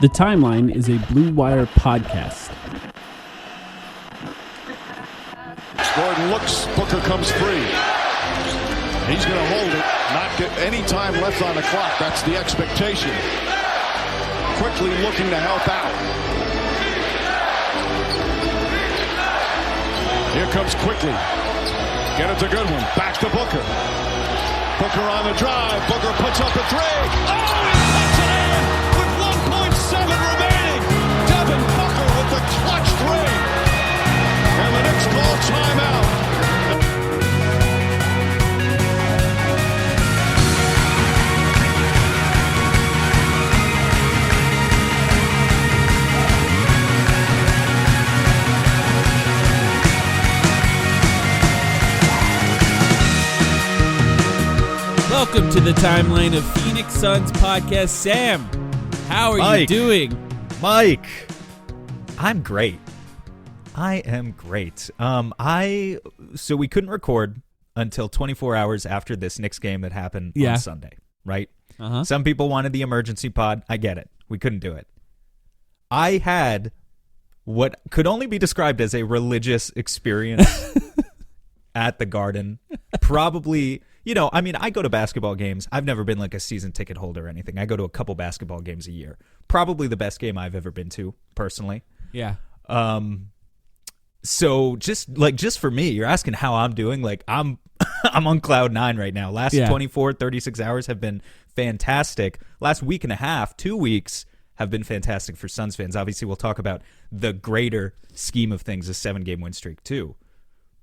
The Timeline is a Blue Wire podcast. Gordon looks, Booker comes free. He's going to hold it, not get any time left on the clock. That's the expectation. Quickly looking to help out. Here comes Quickly. Get it's a good one. Back to Booker. Booker on the drive. Booker puts up a three. Oh, he puts it in with 1.7 remaining. Devin Booker with the clutch three. And the Knicks call timeout. Welcome to the Timeline of Phoenix Suns podcast. Sam, how are you doing? Mike, I'm great. I am great. So we couldn't record until 24 hours after this Knicks game that happened on Sunday, right? Uh-huh. Some people wanted the emergency pod. I get it. We couldn't do it. I had what could only be described as a religious experience at the Garden. Probably, I go to basketball games. I've never been like a season ticket holder or anything. I go to a couple basketball games a year. Probably the best game I've ever been to, personally. Yeah. So just for me, you're asking how I'm doing. Like I'm on cloud 9 right now. Last 24, 36 hours have been fantastic. Last week and a half, 2 weeks have been fantastic for Suns fans. Obviously, we'll talk about the greater scheme of things, a 7-game win streak too.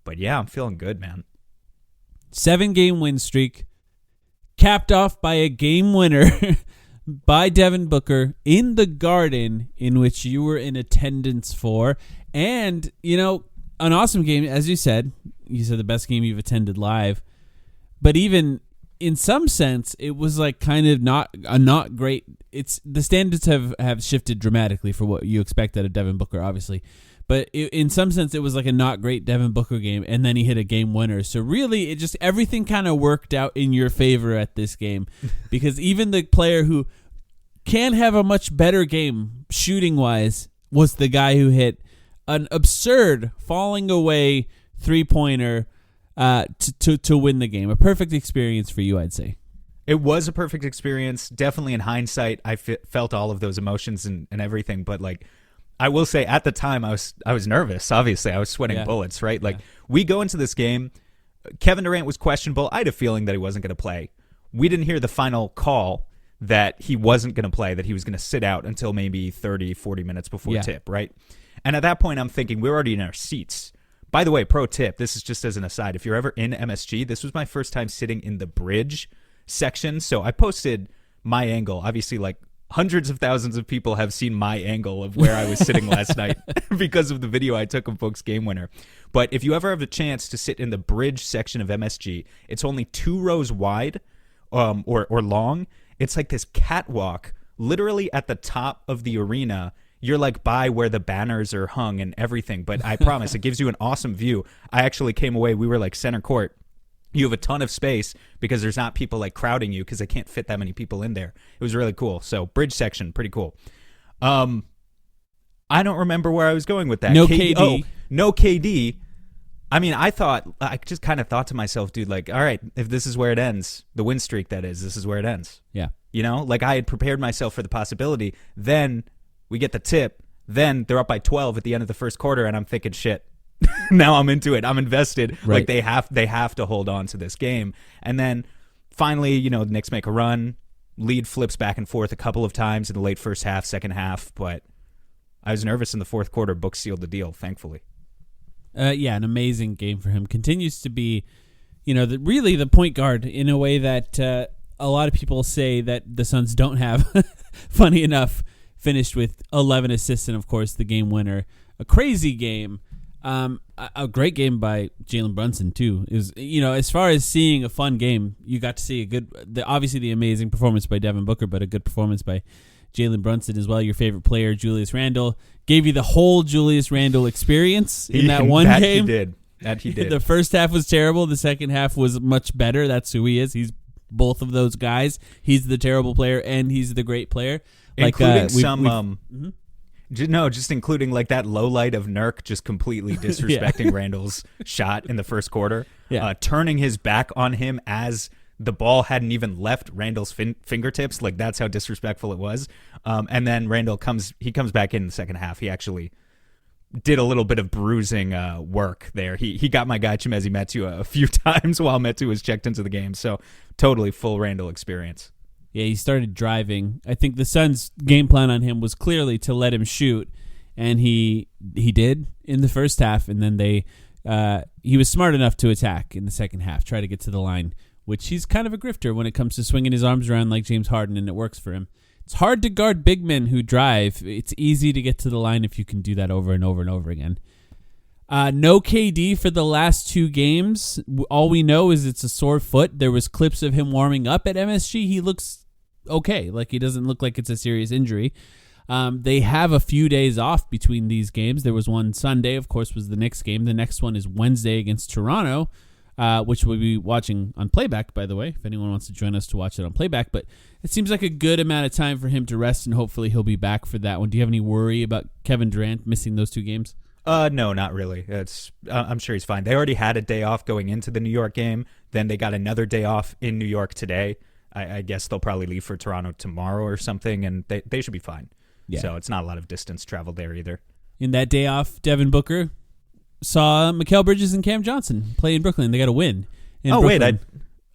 But yeah, I'm feeling good, man. 7-game win streak, capped off by a game winner by Devin Booker in the Garden, in which you were in attendance for. And, an awesome game, as you said. You said the best game you've attended live. But even in some sense, it was like kind of not great. It's the standards have shifted dramatically for what you expect out of Devin Booker, obviously. But in some sense, it was like a not great Devin Booker game, and then he hit a game winner. So really, everything kind of worked out in your favor at this game, because even the player who can have a much better game shooting-wise was the guy who hit an absurd falling away three-pointer to win the game. A perfect experience for you, I'd say. It was a perfect experience. Definitely in hindsight, I felt all of those emotions and everything, but like, I will say at the time I was nervous. Obviously, I was sweating bullets, right? Like we go into this game, Kevin Durant was questionable. I had a feeling that he wasn't going to play. We didn't hear the final call that he wasn't going to play, that he was going to sit out until maybe 30, 40 minutes before tip, right? And at that point, I'm thinking we're already in our seats. By the way, pro tip, this is just as an aside. If you're ever in MSG, this was my first time sitting in the bridge section. So I posted my angle, obviously like hundreds of thousands of people have seen my angle of where I was sitting last night because of the video I took of Book's game winner. But if you ever have a chance to sit in the bridge section of MSG, it's only 2 rows wide or long. It's like this catwalk literally at the top of the arena. You're like by where the banners are hung and everything. But I promise, it gives you an awesome view. I actually came away. We were like center court. You have a ton of space because there's not people like crowding you because they can't fit that many people in there. It was really cool. So bridge section, pretty cool. I don't remember where I was going with that. No KD. Oh, no KD. I mean, I just kind of thought to myself, dude, like, all right, if this is where it ends, the win streak that is, this is where it ends. Yeah. Like I had prepared myself for the possibility. Then we get the tip. Then they're up by 12 at the end of the first quarter, and I'm thinking, shit. Now I'm into it. I'm invested. Right. Like they have to hold on to this game. And then finally, the Knicks make a run. Lead flips back and forth a couple of times in the late first half, second half. But I was nervous in the fourth quarter. Book sealed the deal, thankfully. An amazing game for him. Continues to be, really the point guard in a way that a lot of people say that the Suns don't have. Funny enough, finished with 11 assists and, of course, the game winner. A crazy game. A great game by Jalen Brunson too. It was, as far as seeing a fun game, you got to see obviously the amazing performance by Devin Booker, but a good performance by Jalen Brunson as well. Your favorite player, Julius Randle, gave you the whole Julius Randle experience in that one game. That he did. The first half was terrible. The second half was much better. That's who he is. He's both of those guys. He's the terrible player and he's the great player. Including just including like that low light of Nurk just completely disrespecting Randall's shot in the first quarter, turning his back on him as the ball hadn't even left Randall's fingertips. Like, that's how disrespectful it was. And then Randall comes back in the second half. He actually did a little bit of bruising work there. He got my guy Chimezie Metu a few times while Metu was checked into the game. So totally full Randall experience. Yeah, he started driving. I think the Suns' game plan on him was clearly to let him shoot, and he did in the first half. And then he was smart enough to attack in the second half, try to get to the line, which he's kind of a grifter when it comes to swinging his arms around like James Harden, and it works for him. It's hard to guard big men who drive. It's easy to get to the line if you can do that over and over and over again. No KD for the last 2 games. All we know is it's a sore foot. There was clips of him warming up at MSG. He looks okay. Like, he doesn't look like it's a serious injury. They have a few days off between these games. There was one Sunday, of course, was the Knicks game. The next one is Wednesday against Toronto, which we'll be watching on playback, by the way, if anyone wants to join us to watch it on playback. But it seems like a good amount of time for him to rest, and hopefully he'll be back for that one. Do you have any worry about Kevin Durant missing those 2 games? No, not really. I'm sure he's fine. They already had a day off going into the New York game. Then they got another day off in New York today. I guess they'll probably leave for Toronto tomorrow or something, and they should be fine. Yeah. So it's not a lot of distance traveled there either. In that day off, Devin Booker saw Mikal Bridges and Cam Johnson play in Brooklyn. They got a win. Wait,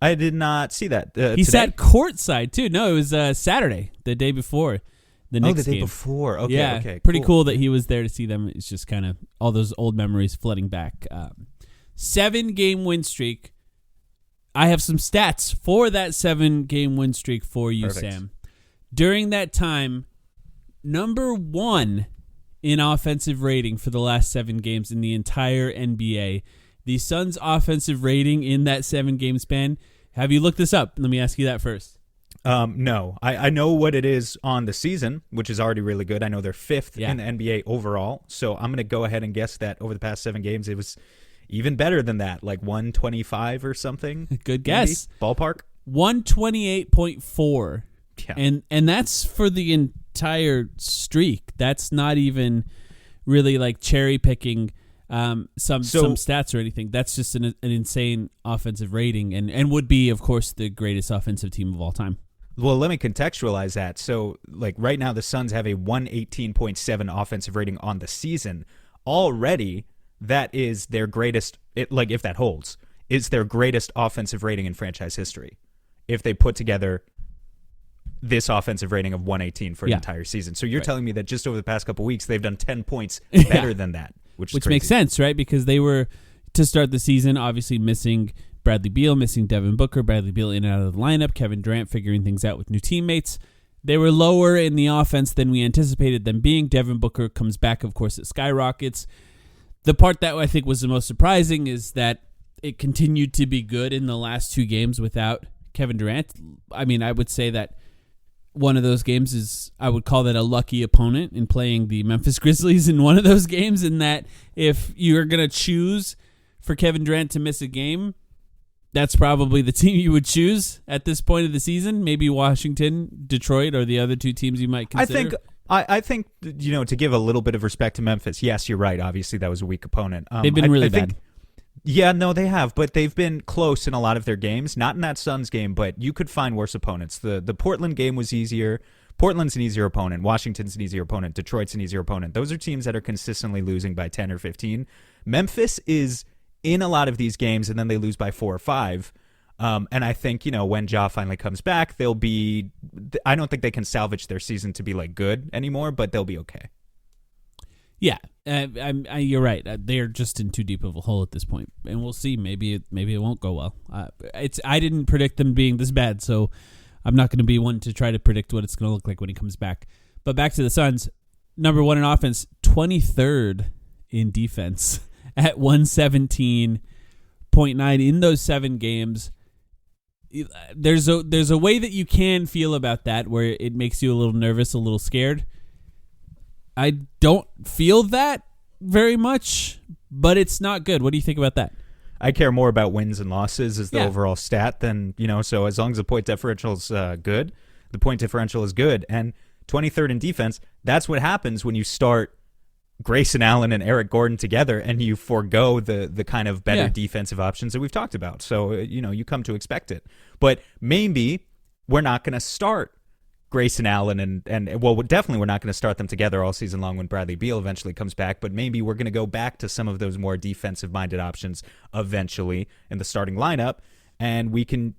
I did not see that. He today? sat courtside too. No, it was Saturday, the day before the Knicks the day game. before. Okay, yeah, okay, pretty cool that he was there to see them. It's just kind of all those old memories flooding back. 7-game win streak. I have some stats for that 7-game win streak for you, Perfect. Sam. During that time, number 1 in offensive rating for the last 7 games in the entire NBA. The Suns' offensive rating in that 7-game span. Have you looked this up? Let me ask you that first. No. I know what it is on the season, which is already really good. I know they're 5th in the NBA overall. So I'm going to go ahead and guess that over the past 7 games, it was even better than that, like 125 or something. Good guess. Maybe? Ballpark? 128.4. Yeah. And that's for the entire streak. That's not even really like cherry picking some stats or anything. That's just an insane offensive rating and would be, of course, the greatest offensive team of all time. Well, let me contextualize that. So, like, right now the Suns have a 118.7 offensive rating on the season. Already, that is their greatest, if that holds, it's their greatest offensive rating in franchise history. If they put together this offensive rating of 118 for an entire season. So you're telling me that just over the past couple weeks, they've done 10 points better than that, which makes sense, right? Because they were, to start the season, obviously missing Bradley Beal, missing Devin Booker, Bradley Beal in and out of the lineup, Kevin Durant figuring things out with new teammates. They were lower in the offense than we anticipated them being. Devin Booker comes back, of course, it skyrockets. The part that I think was the most surprising is that it continued to be good in the last 2 games without Kevin Durant. I mean, I would say that one of those games is, I would call that a lucky opponent in playing the Memphis Grizzlies in one of those games, in that if you're going to choose for Kevin Durant to miss a game, that's probably the team you would choose at this point of the season. Maybe Washington, Detroit, or the other 2 teams you might consider. I think to give a little bit of respect to Memphis, yes, you're right. Obviously, that was a weak opponent. They've been really bad. Yeah, no, they have, but they've been close in a lot of their games. Not in that Suns game, but you could find worse opponents. The Portland game was easier. Portland's an easier opponent. Washington's an easier opponent. Detroit's an easier opponent. Those are teams that are consistently losing by 10 or 15. Memphis is in a lot of these games, and then they lose by 4 or 5. And I think, when Ja finally comes back, they'll be... I don't think they can salvage their season to be, good anymore, but they'll be okay. Yeah, you're right. They're just in too deep of a hole at this point, and we'll see. Maybe it won't go well. I didn't predict them being this bad, so I'm not going to be one to try to predict what it's going to look like when he comes back. But back to the Suns, number 1 in offense, 23rd in defense at 117.9 in those 7 games. There's a way that you can feel about that where it makes you a little nervous, a little scared. I don't feel that very much, but it's not good. What do you think about that? I care more about wins and losses as the Yeah. overall stat than, so as long as the point differential is good, the point differential is good. And 23rd in defense, that's what happens when you start Grayson Allen and Eric Gordon together and you forego the kind of better defensive options that we've talked about. So, you come to expect it. But maybe we're not going to start Grayson Allen and well, definitely we're not going to start them together all season long when Bradley Beal eventually comes back, but maybe we're going to go back to some of those more defensive-minded options eventually in the starting lineup, and we can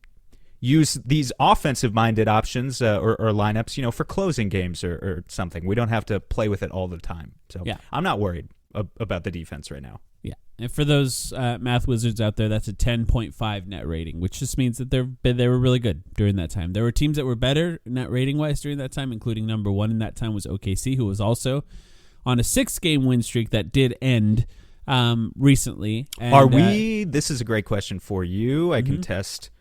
use these offensive-minded options or lineups, for closing games or something. We don't have to play with it all the time. So I'm not worried about the defense right now. Yeah, and for those math wizards out there, that's a 10.5 net rating, which just means that they were really good during that time. There were teams that were better net rating-wise during that time, including number one in that time was OKC, who was also on a 6-game win streak that did end recently. And, are we? This is a great question for you. I can test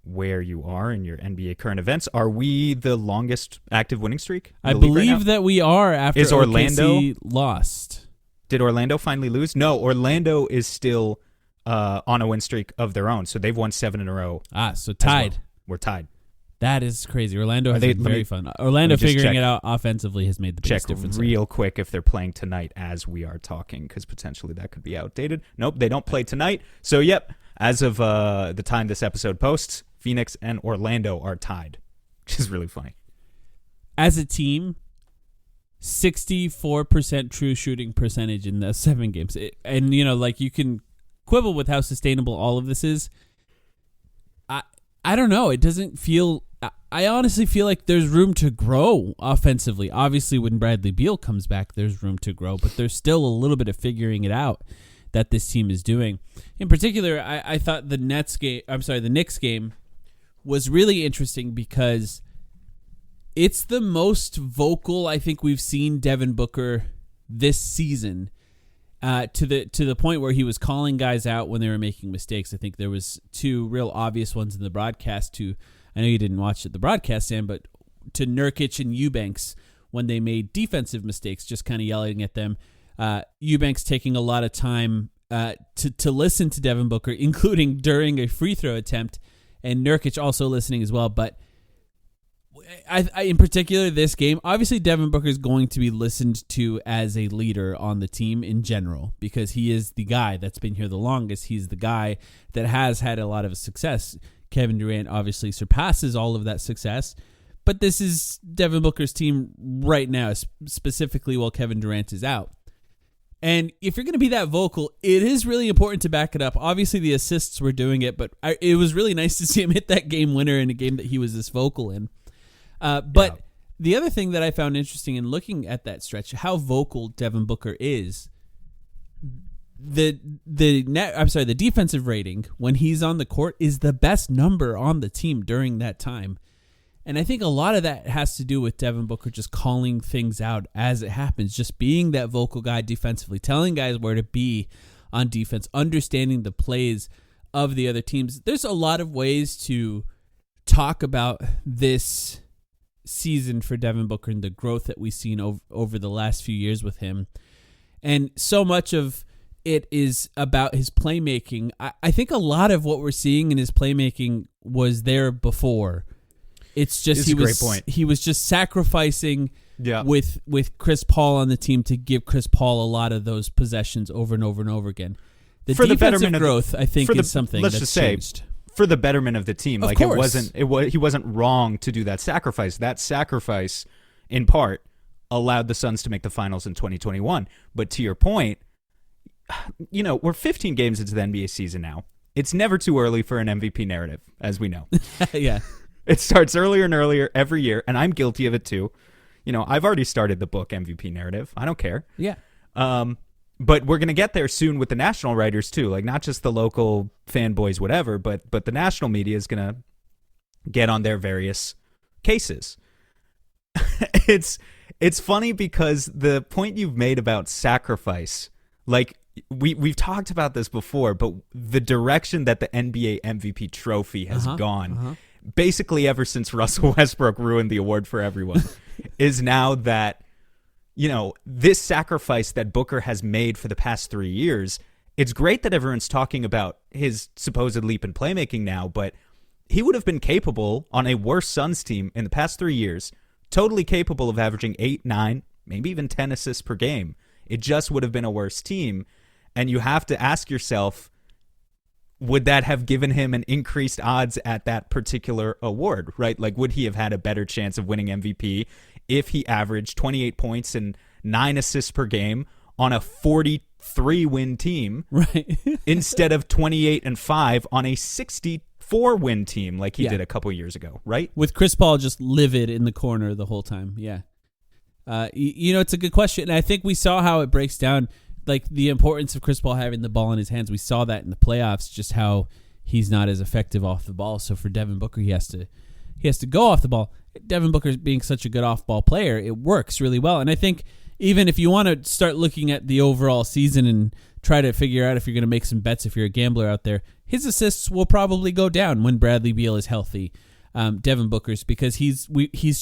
where you are in your NBA current events. Are we the longest active winning streak? I believe that we are after is Orlando OKC lost. Did Orlando finally lose? No, Orlando is still on a win streak of their own, so they've won 7 in a row. So tied. Well. We're tied. That is crazy. Orlando has been very fun. Orlando figuring it out offensively has made the biggest difference. Check real quick if they're playing tonight as we are talking, because potentially that could be outdated. Nope, they don't play tonight. So, as of the time this episode posts, Phoenix and Orlando are tied, which is really funny. As a team, 64% true shooting percentage in the 7 games. And, you can quibble with how sustainable all of this is. I don't know. It doesn't feel... I honestly feel like there's room to grow offensively. Obviously, when Bradley Beal comes back, there's room to grow, but there's still a little bit of figuring it out that this team is doing. In particular, I thought the Knicks game was really interesting because it's the most vocal I think we've seen Devin Booker this season, to the point where he was calling guys out when they were making mistakes. I think there was 2 real obvious ones in the broadcast. I know you didn't watch the broadcast, Sam, but to Nurkic and Eubanks when they made defensive mistakes, just kind of yelling at them. Eubanks taking a lot of time to listen to Devin Booker, including during a free throw attempt, and Nurkic also listening as well. But I in particular, this game, obviously Devin Booker is going to be listened to as a leader on the team in general because he is the guy that's been here the longest. He's the guy that has had a lot of success. Kevin Durant obviously surpasses all of that success, but this is Devin Booker's team right now, specifically while Kevin Durant is out. And if you're going to be that vocal, it is really important to back it up. Obviously, the assists were doing it, but it was really nice to see him hit that game winner in a game that he was this vocal in. But the other thing that I found interesting in looking at that stretch, how vocal Devin Booker is, the defensive rating when he's on the court is the best number on the team during that time. And I think a lot of that has to do with Devin Booker just calling things out as it happens, just being that vocal guy defensively, telling guys where to be on defense, understanding the plays of the other teams. There's a lot of ways to talk about this season for Devin Booker and the growth that we've seen over the last few years with him. And so much of it is about his playmaking. I think a lot of what we're seeing in his playmaking was there before. It's just he was just sacrificing with Chris Paul on the team to give Chris Paul a lot lot of those possessions over and over and over again. The defensive growth, I think, is something that's changed. For the betterment of the team, of like course. he wasn't wrong to do that sacrifice. That sacrifice, in part, allowed the Suns to make the finals in 2021. But to your point, we're 15 games into the NBA season now. It's never too early for an MVP narrative, as we know. Yeah. It starts earlier and earlier every year, and I'm guilty of it too. I've already started the book MVP narrative. I don't care. Yeah. But we're going to get there soon with the national writers too, like not just the local fanboys, whatever, but the national media is going to get on their various cases. It's funny because the point you've made about sacrifice, like we've talked about this before, but the direction that the NBA MVP trophy has gone, basically ever since Russell Westbrook ruined the award for everyone, is now that, this sacrifice that Booker has made for the past 3 years it's great that everyone's talking about his supposed leap in playmaking now, but he would have been capable on a worse Suns team in the past 3 years, totally capable of averaging 8, 9, maybe even 10 assists per game. It just would have been a worse team. And you have to ask yourself, would that have given him an increased odds at that particular award, right? Like, would he have had a better chance of winning MVP if he averaged 28 points and 9 assists per game on a 43-win team, right? instead of 28 and 5 on a 64-win team like he did a couple years ago, right? With Chris Paul just livid in the corner the whole time. Yeah. It's a good question. And I think we saw how it breaks down, like the importance of Chris Paul having the ball in his hands. We saw that in the playoffs, just how he's not as effective off the ball. So for Devin Booker, he has to go off the ball. Devin Booker being such a good off-ball player, it works really well. And I think even if you want to start looking at the overall season and try to figure out if you're going to make some bets, if you're a gambler out there, his assists will probably go down when Bradley Beal is healthy. Devin Booker's, because he's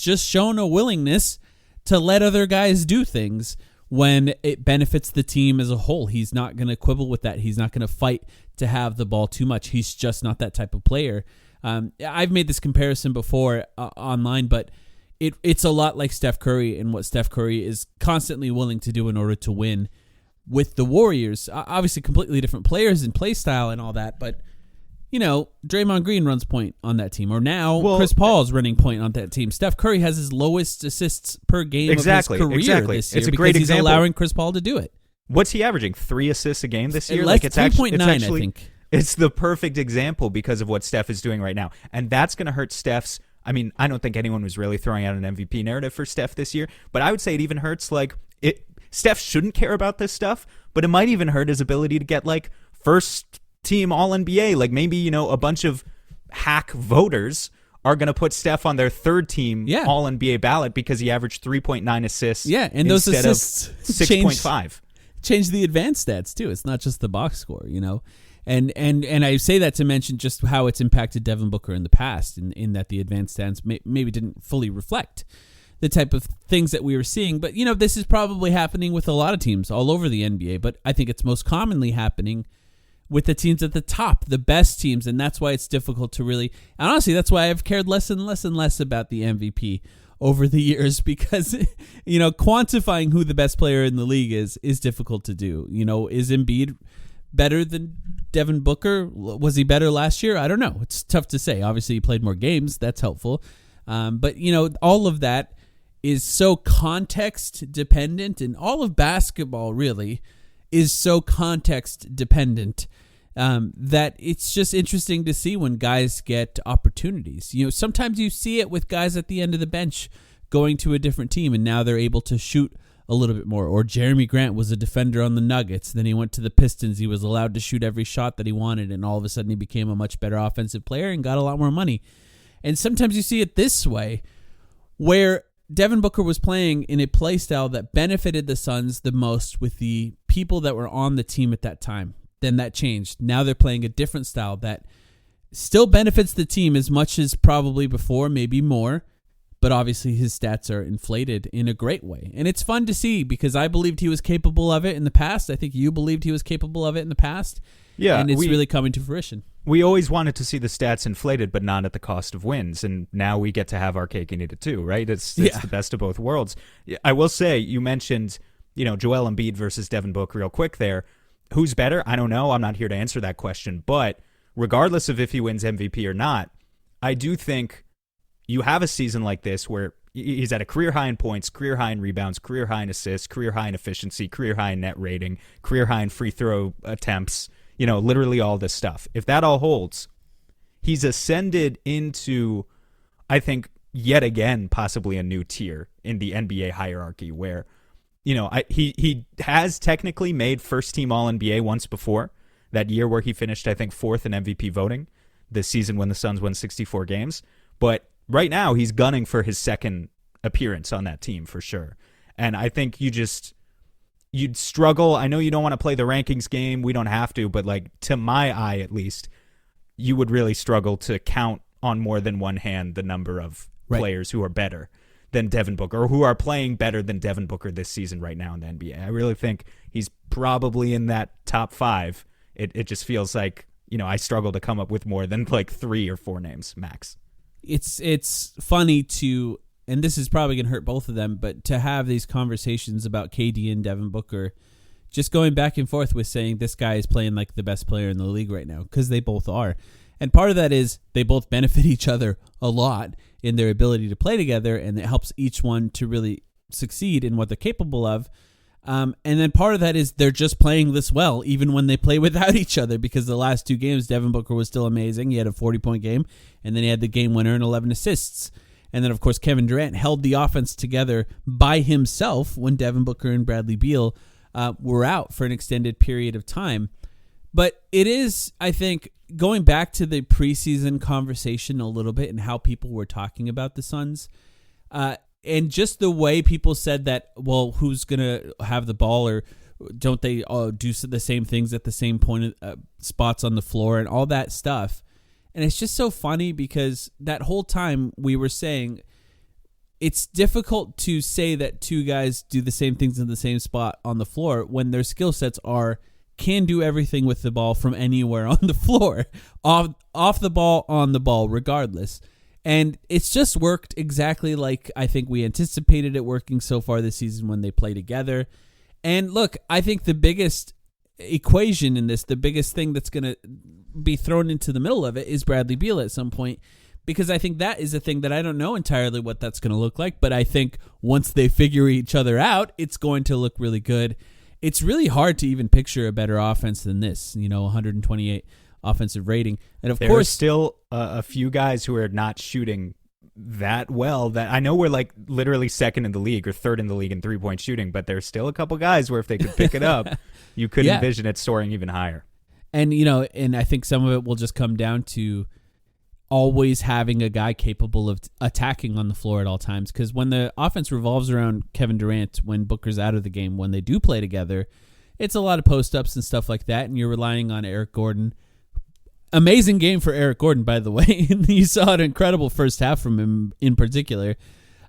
just shown a willingness to let other guys do things when it benefits the team as a whole. He's not going to quibble with that. He's not going to fight to have the ball too much. He's just not that type of player. I've made this comparison before online, but it's a lot like Steph Curry and what Steph Curry is constantly willing to do in order to win with the Warriors. Obviously, completely different players and play style and all that, but Draymond Green runs point on that team, or now Chris Paul's running point on that team. Steph Curry has his lowest assists per game of his career this year. It's a great example. He's allowing Chris Paul to do it. What's he averaging? 3 assists a game this year? It's 3.9, I think. It's the perfect example because of what Steph is doing right now. And that's going to hurt Steph's. I mean, I don't think anyone was really throwing out an MVP narrative for Steph this year, but I would say it even hurts, Steph shouldn't care about this stuff, but it might even hurt his ability to get, first team All-NBA. Like, maybe, a bunch of hack voters are going to put Steph on their third team All-NBA ballot because he averaged 3.9 assists and those assists 6.5. Change the advanced stats, too. It's not just the box score, And I say that to mention just how it's impacted Devin Booker in the past, in that the advanced stats maybe didn't fully reflect the type of things that we were seeing. But, this is probably happening with a lot of teams all over the NBA, but I think it's most commonly happening with the teams at the top, the best teams, and that's why it's difficult to really... And honestly, that's why I've cared less and less and less about the MVP over the years, because, quantifying who the best player in the league is difficult to do. Is Embiid better than Devin Booker? Was he better last year? I don't know. It's tough to say. Obviously, he played more games. That's helpful. But, all of that is so context dependent, and all of basketball really is so context dependent that it's just interesting to see when guys get opportunities. Sometimes you see it with guys at the end of the bench going to a different team, and now they're able to shoot a little bit more. Or Jeremy Grant was a defender on the Nuggets. Then he went to the Pistons. He was allowed to shoot every shot that he wanted, and all of a sudden he became a much better offensive player and got a lot more money. And sometimes you see it this way, where Devin Booker was playing in a play style that benefited the Suns the most with the people that were on the team at that time. Then that changed. Now they're playing a different style that still benefits the team as much as probably before, maybe more. But obviously his stats are inflated in a great way. And it's fun to see because I believed he was capable of it in the past. I think you believed he was capable of it in the past. Yeah, and it's really coming to fruition. We always wanted to see the stats inflated, but not at the cost of wins. And now we get to have our cake and eat it too, right? It's the best of both worlds. I will say, you mentioned, Joel Embiid versus Devin Booker real quick there. Who's better? I don't know. I'm not here to answer that question. But regardless of if he wins MVP or not, I do think you have a season like this where he's at a career high in points, career high in rebounds, career high in assists, career high in efficiency, career high in net rating, career high in free throw attempts, literally all this stuff. If that all holds, he's ascended into, I think, yet again, possibly a new tier in the NBA hierarchy where, he has technically made first team All-NBA once before, that year where he finished, I think, 4th in MVP voting, the season when the Suns won 64 games. But right now, he's gunning for his second appearance on that team for sure. And I think you'd struggle. I know you don't want to play the rankings game. We don't have to. But to my eye, at least, you would really struggle to count on more than one hand the number of players who are better than Devin Booker, or who are playing better than Devin Booker this season right now in the NBA. I really think he's probably in that top 5. It just feels like, I struggle to come up with more than like 3 or 4 names max. It's funny to, and this is probably going to hurt both of them, but to have these conversations about KD and Devin Booker, just going back and forth with saying this guy is playing like the best player in the league right now, because they both are. And part of that is they both benefit each other a lot in their ability to play together, and it helps each one to really succeed in what they're capable of. And then part of that is they're just playing this well, even when they play without each other, because the last 2 games, Devin Booker was still amazing. He had a 40-point game, and then he had the game winner and 11 assists. And then, of course, Kevin Durant held the offense together by himself when Devin Booker and Bradley Beal were out for an extended period of time. But it is, I think, going back to the preseason conversation a little bit and how people were talking about the Suns, and just the way people said that, well, who's going to have the ball, or don't they do the same things at the same point spots on the floor and all that stuff. And it's just so funny because that whole time we were saying it's difficult to say that 2 guys do the same things in the same spot on the floor when their skill sets can do everything with the ball from anywhere on the floor, off the ball, on the ball, regardless. And it's just worked exactly like I think we anticipated it working so far this season when they play together. And look, I think the biggest equation in this, the biggest thing that's going to be thrown into the middle of it is Bradley Beal at some point, because I think that is a thing that I don't know entirely what that's going to look like, but I think once they figure each other out, it's going to look really good. It's really hard to even picture a better offense than this, 128 offensive rating. And of course, there's still a few guys who are not shooting that well, that I know we're like literally second in the league or third in the league in 3-point shooting, but there's still a couple guys where if they could pick it up, you could envision it soaring even higher. And, and I think some of it will just come down to always having a guy capable of attacking on the floor at all times. Because when the offense revolves around Kevin Durant, when Booker's out of the game, when they do play together, it's a lot of post-ups and stuff like that, and you're relying on Eric Gordon. Amazing game for Eric Gordon, by the way. You saw an incredible first half from him in particular.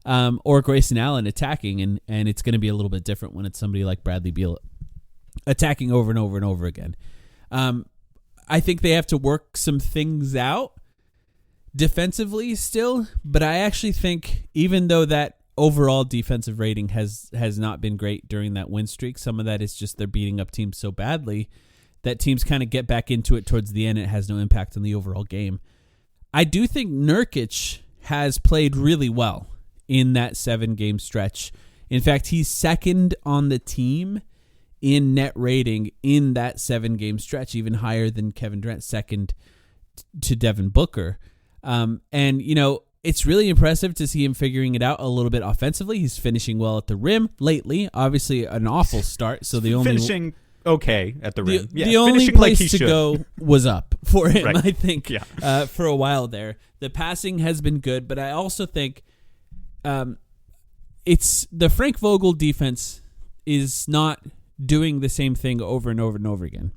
Or Grayson Allen attacking, and it's going to be a little bit different when it's somebody like Bradley Beal attacking over and over and over again. I think they have to work some things out defensively still, but I actually think even though that overall defensive rating has not been great during that win streak, some of that is just they're beating up teams so badly that teams kind of get back into it towards the end. It has no impact on the overall game. I do think Nurkic has played really well in that 7-game stretch. In fact, he's second on the team in net rating in that 7-game stretch, even higher than Kevin Durant, second to Devin Booker. And, it's really impressive to see him figuring it out a little bit offensively. He's finishing well at the rim lately. Obviously, an awful start. So the only finishing okay at the rim. The only place to go was up for him, right. I think, for a while there. The passing has been good, but I also think it's the Frank Vogel defense is not doing the same thing over and over and over again.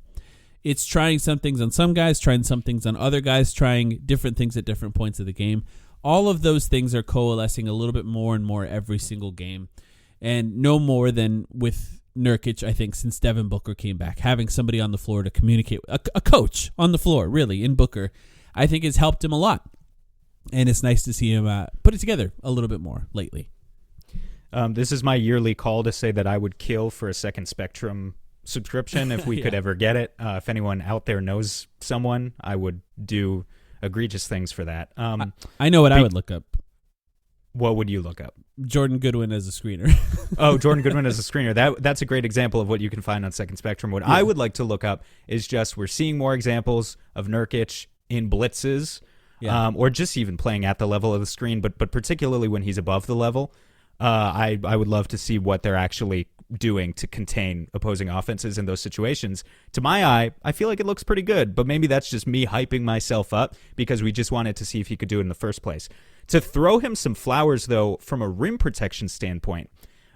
It's trying some things on some guys, trying some things on other guys, trying different things at different points of the game. All of those things are coalescing a little bit more and more every single game. And no more than with Nurkic, I think, since Devin Booker came back. Having somebody on the floor to communicate, a coach on the floor, really, in Booker, I think has helped him a lot. And it's nice to see him put it together a little bit more lately. This is my yearly call to say that I would kill for a Second Spectrum subscription if we could ever get it. If anyone out there knows someone, I would do egregious things for that. I know what I would look up. What would you look up? Jordan Goodwin as a screener. Oh, Jordan Goodwin as a screener. That's a great example of what you can find on Second Spectrum. What I would like to look up is just we're seeing more examples of Nurkic in blitzes, or just even playing at the level of the screen, but particularly when he's above the level. I would love to see what they're actually doing to contain opposing offenses in those situations. To my eye, I feel like it looks pretty good, but maybe that's just me hyping myself up because we just wanted to see if he could do it in the first place. To throw him some flowers, though, from a rim protection standpoint,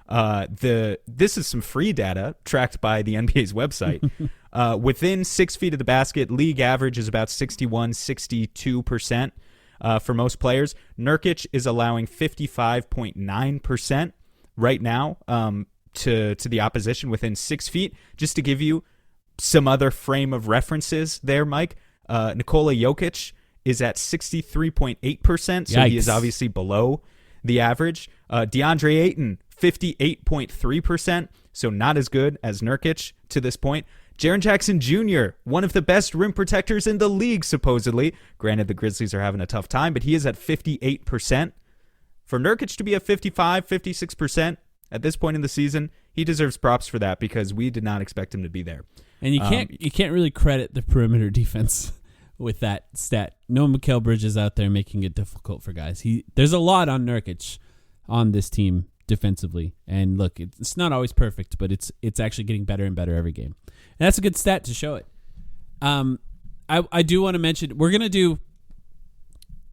this is some free data tracked by the NBA's website. Within 6 feet of the basket, league average is about 61, 62%. for most players. Nurkic is allowing 55.9% right now to the opposition within 6 feet. Just to give you some other frame of references there, Mike, Nikola Jokic is at 63.8%, so he is obviously below the average. DeAndre Ayton, 58.3%, so not as good as Nurkic to this point. Jaren Jackson Jr., one of the best rim protectors in the league, supposedly. Granted, the Grizzlies are having a tough time, but he is at 58%. For Nurkic to be at 55, 56% at this point in the season, he deserves props for that because we did not expect him to be there. And you can't really credit the perimeter defense with that stat. No Mikal Bridges out there making it difficult for guys. There's a lot on Nurkic on this team defensively. And look, it's not always perfect, but it's actually getting better and better every game. And that's a good stat to show it. I do want to mention, we're going to do,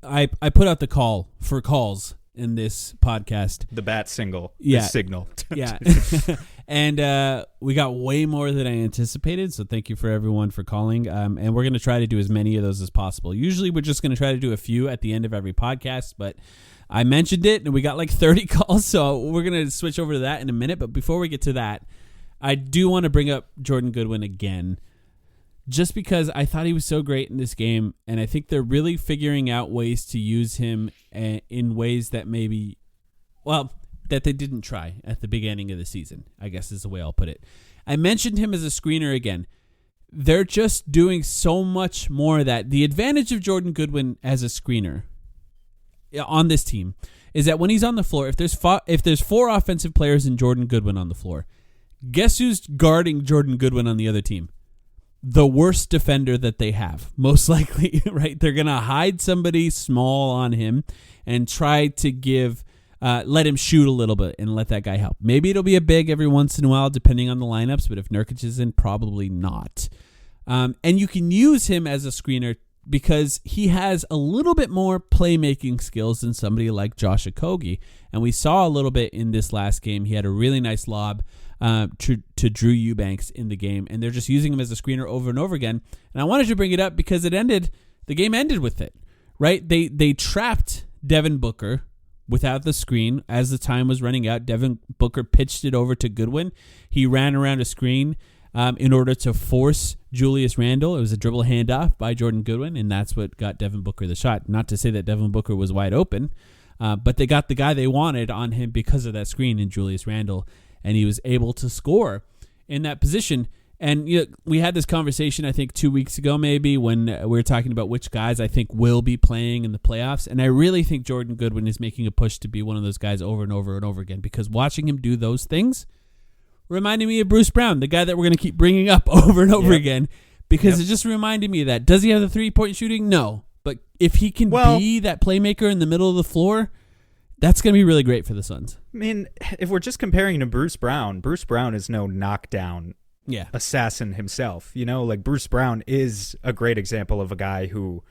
I put out the call for calls in this podcast. The bat signal. Yeah. The signal. Yeah. And we got way more than I anticipated, so thank you for everyone for calling. And we're going to try to do as many of those as possible. Usually we're just going to try to do a few at the end of every podcast, but I mentioned it, and we got like 30 calls, so we're going to switch over to that in a minute. But before we get to that, I do want to bring up Jordan Goodwin again, just because I thought he was so great in this game, and I think they're really figuring out ways to use him in ways that maybe, well, that they didn't try at the beginning of the season, I guess is the way I'll put it. I mentioned him as a screener again. They're just doing so much more of that. The advantage of Jordan Goodwin as a screener on this team is that when he's on the floor, if there's 4 offensive players and Jordan Goodwin on the floor, guess who's guarding Jordan Goodwin on the other team? The worst defender that they have, most likely, right? They're going to hide somebody small on him and try to let him shoot a little bit and let that guy help. Maybe it'll be a big every once in a while, depending on the lineups, but if Nurkic is in, probably not. And you can use him as a screener because he has a little bit more playmaking skills than somebody like Josh Okogie. And we saw a little bit in this last game. He had a really nice lob to Drew Eubanks in the game, and they're just using him as a screener over and over again. And I wanted to bring it up because the game ended with it, right? They trapped Devin Booker without the screen. As the time was running out, Devin Booker pitched it over to Goodwin. He ran around a screen in order to force Julius Randle. It was a dribble handoff by Jordan Goodwin, and that's what got Devin Booker the shot. Not to say that Devin Booker was wide open, but they got the guy they wanted on him because of that screen in Julius Randle, and he was able to score in that position. And we had this conversation, I think, 2 weeks ago maybe, when we were talking about which guys I think will be playing in the playoffs. And I really think Jordan Goodwin is making a push to be one of those guys over and over and over again, because watching him do those things reminded me of Bruce Brown, the guy that we're going to keep bringing up over and over again, because it just reminded me of that. Does he have the three-point shooting? No. But if he can be that playmaker in the middle of the floor, that's going to be really great for the Suns. I mean, if we're just comparing to Bruce Brown is no knockdown assassin himself. Like Bruce Brown is a great example of a guy who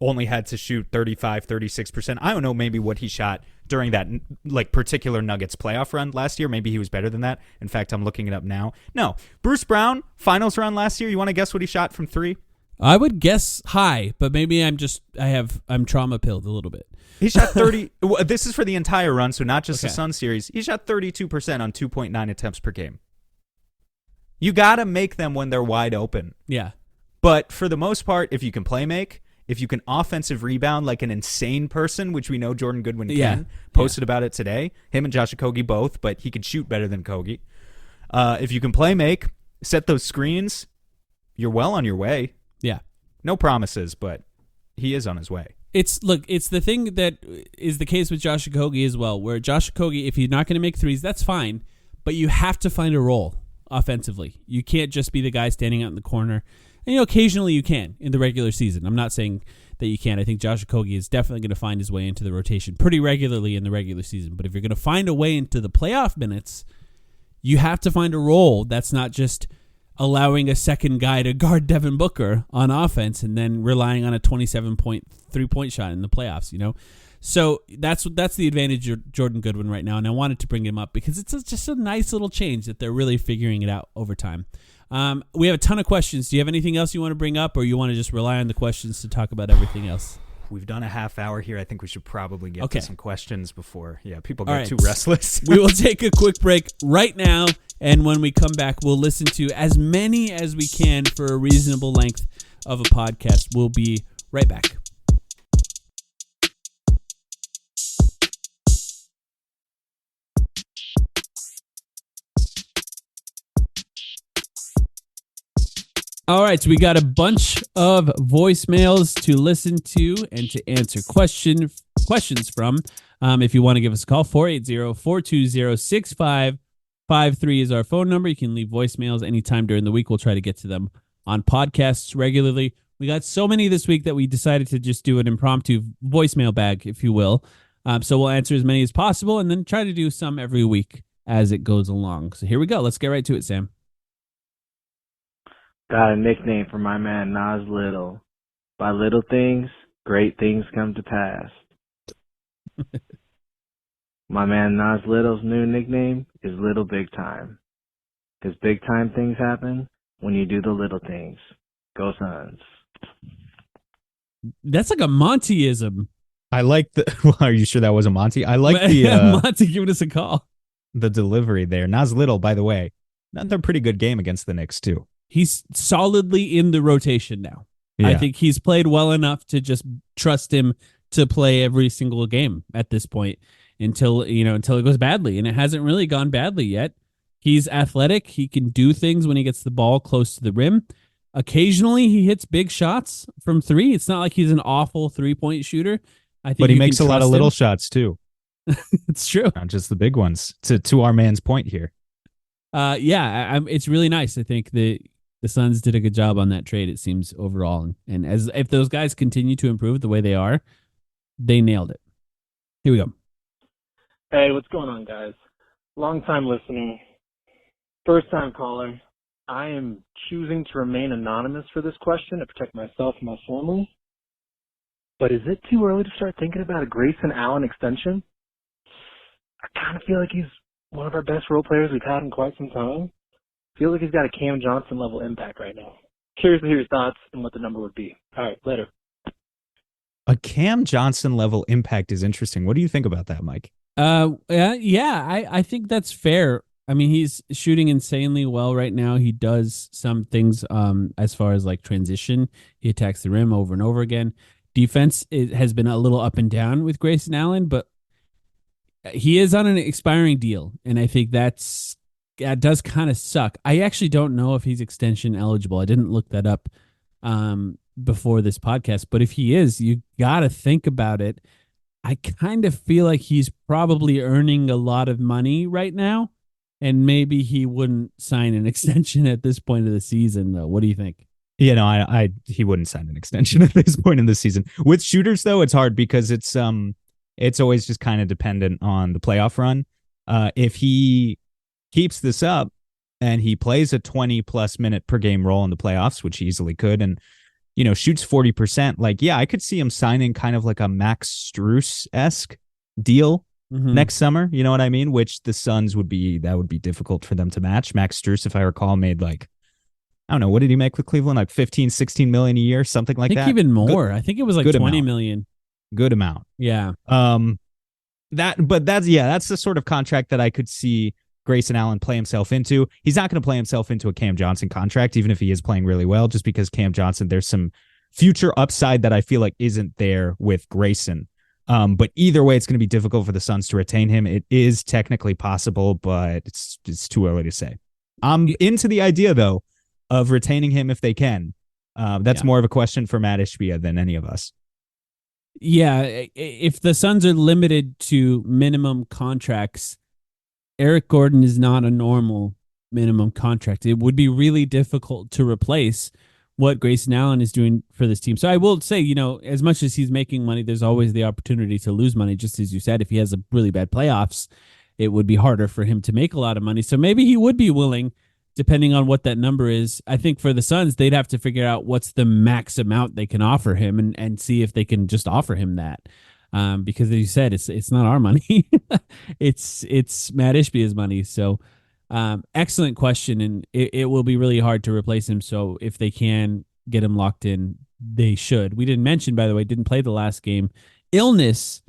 only had to shoot 35, 36%. I don't know maybe what he shot during that like particular Nuggets playoff run last year. Maybe he was better than that. In fact, I'm looking it up now. No, Bruce Brown, finals run last year. You want to guess what he shot from 3? I would guess high, but maybe I'm trauma pilled a little bit. He shot 30. This is for the entire run, so not just the Sun series. He shot 32% on 2.9 attempts per game. You got to make them when they're wide open. Yeah. But for the most part, if you can play make, if you can offensive rebound like an insane person, which we know Jordan Goodwin can, posted about it today, him and Josh Okogie both, but he could shoot better than Okogie. If you can play make, set those screens, you're well on your way. Yeah. No promises, but he is on his way. It's the thing that is the case with Josh Okogie as well, where Josh Okogie, if he's not going to make threes, that's fine, but you have to find a role offensively. You can't just be the guy standing out in the corner. And occasionally you can in the regular season. I'm not saying that you can't. I think Josh Okogie is definitely going to find his way into the rotation pretty regularly in the regular season. But if you're going to find a way into the playoff minutes, you have to find a role that's not just allowing a second guy to guard Devin Booker on offense and then relying on a 27-point three-point shot in the playoffs, So that's the advantage of Jordan Goodwin right now, and I wanted to bring him up because it's just a nice little change that they're really figuring it out over time. We have a ton of questions. Do you have anything else you want to bring up, or you want to just rely on the questions to talk about everything else? we've done a half hour here. I think we should probably get to some questions before people get too restless. We will take a quick break right now, and when we come back, we'll listen to as many as we can for a reasonable length of a podcast. We'll be right back. All right, so we got a bunch of voicemails to listen to and to answer questions from. If you want to give us a call, 480-420-6553 is our phone number. You can leave voicemails anytime during the week. We'll try to get to them on podcasts regularly. We got so many this week that we decided to just do an impromptu voicemail bag, if you will. So we'll answer as many as possible and then try to do some every week as it goes along. So here we go. Let's get right to it, Sam. Got a nickname for my man Nas Little. By little things, great things come to pass. My man Nas Little's new nickname is Little Big Time. Because big time things happen when you do the little things. Go Suns. That's like a Montyism. I like the... Are you sure that was a Monty? I like the... Monty giving us a call. The delivery there. Nas Little, by the way, another pretty good game against the Knicks, too. He's solidly in the rotation now. Yeah. I think he's played well enough to just trust him to play every single game at this point until it goes badly. And it hasn't really gone badly yet. He's athletic. He can do things when he gets the ball close to the rim. Occasionally he hits big shots from three. It's not like he's an awful 3-point shooter. But he makes a lot of little shots too. It's true. Not just the big ones. To our man's point here. It's really nice. I think the Suns did a good job on that trade, it seems, overall. And as if those guys continue to improve the way they are, they nailed it. Here we go. Hey, what's going on, guys? Long-time listener, first-time caller. I am choosing to remain anonymous for this question to protect myself and my family. But is it too early to start thinking about a Grayson Allen extension? I kind of feel like he's one of our best role players we've had in quite some time. Feels like he's got a Cam Johnson level impact right now. Curious to hear your thoughts and what the number would be. All right, later. A Cam Johnson level impact is interesting. What do you think about that, Mike? I think that's fair. I mean, he's shooting insanely well right now. He does some things as far as like transition. He attacks the rim over and over again. Defense has been a little up and down with Grayson Allen, but he is on an expiring deal, and I think that does kind of suck. I actually don't know if he's extension eligible. I didn't look that up before this podcast, but if he is, you got to think about it. I kind of feel like he's probably earning a lot of money right now, and maybe he wouldn't sign an extension at this point of the season, though. What do you think? He wouldn't sign an extension at this point in the season. With shooters, though, it's hard because it's always just kind of dependent on the playoff run. If he keeps this up and he plays a 20-plus minute per game role in the playoffs, which he easily could, and shoots 40%, I could see him signing kind of like a Max Strus-esque deal next summer. You know what I mean? Which the Suns would be difficult for them to match. Max Strus, if I recall, made I don't know, what did he make with Cleveland? Like 15, 16 million a year, something like that. I think even more. I think it was like 20 million. Good amount. Yeah. That's the sort of contract that I could see Grayson Allen play himself into. He's not going to play himself into a Cam Johnson contract, even if he is playing really well, just because Cam Johnson, there's some future upside that I feel like isn't there with Grayson. But either way, it's going to be difficult for the Suns to retain him. It is technically possible, but it's too early to say. I'm into the idea, though, of retaining him if they can. That's more of a question for Matt Ishbia than any of us. Yeah, if the Suns are limited to minimum contracts, Eric Gordon is not a normal minimum contract. It would be really difficult to replace what Grayson Allen is doing for this team. So I will say, as much as he's making money, there's always the opportunity to lose money. Just as you said, if he has a really bad playoffs, it would be harder for him to make a lot of money. So maybe he would be willing, depending on what that number is. I think for the Suns, they'd have to figure out what's the max amount they can offer him and see if they can just offer him that. Because as you said, it's not our money. it's Matt Ishbia's money. So excellent question. And it will be really hard to replace him. So if they can get him locked in, they should. We didn't mention, by the way, didn't play the last game. Illness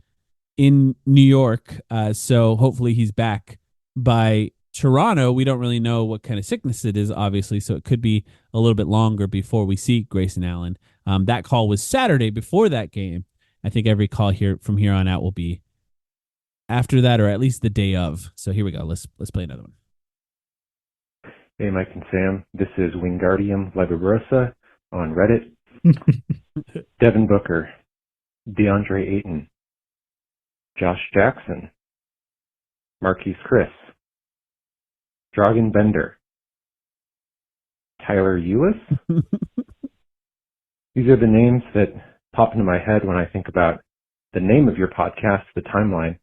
in New York, so hopefully he's back by Toronto. We don't really know what kind of sickness it is, obviously, so it could be a little bit longer before we see Grayson Allen. That call was Saturday before that game. I think every call here from here on out will be after that, or at least the day of. So here we go. Let's play another one. Hey, Mike and Sam. This is Wingardium Levibrosa on Reddit. Devin Booker, DeAndre Ayton, Josh Jackson, Marquise Chris, Dragan Bender, Tyler Eulis. These are the names that pop into my head when I think about the name of your podcast, The Timeline.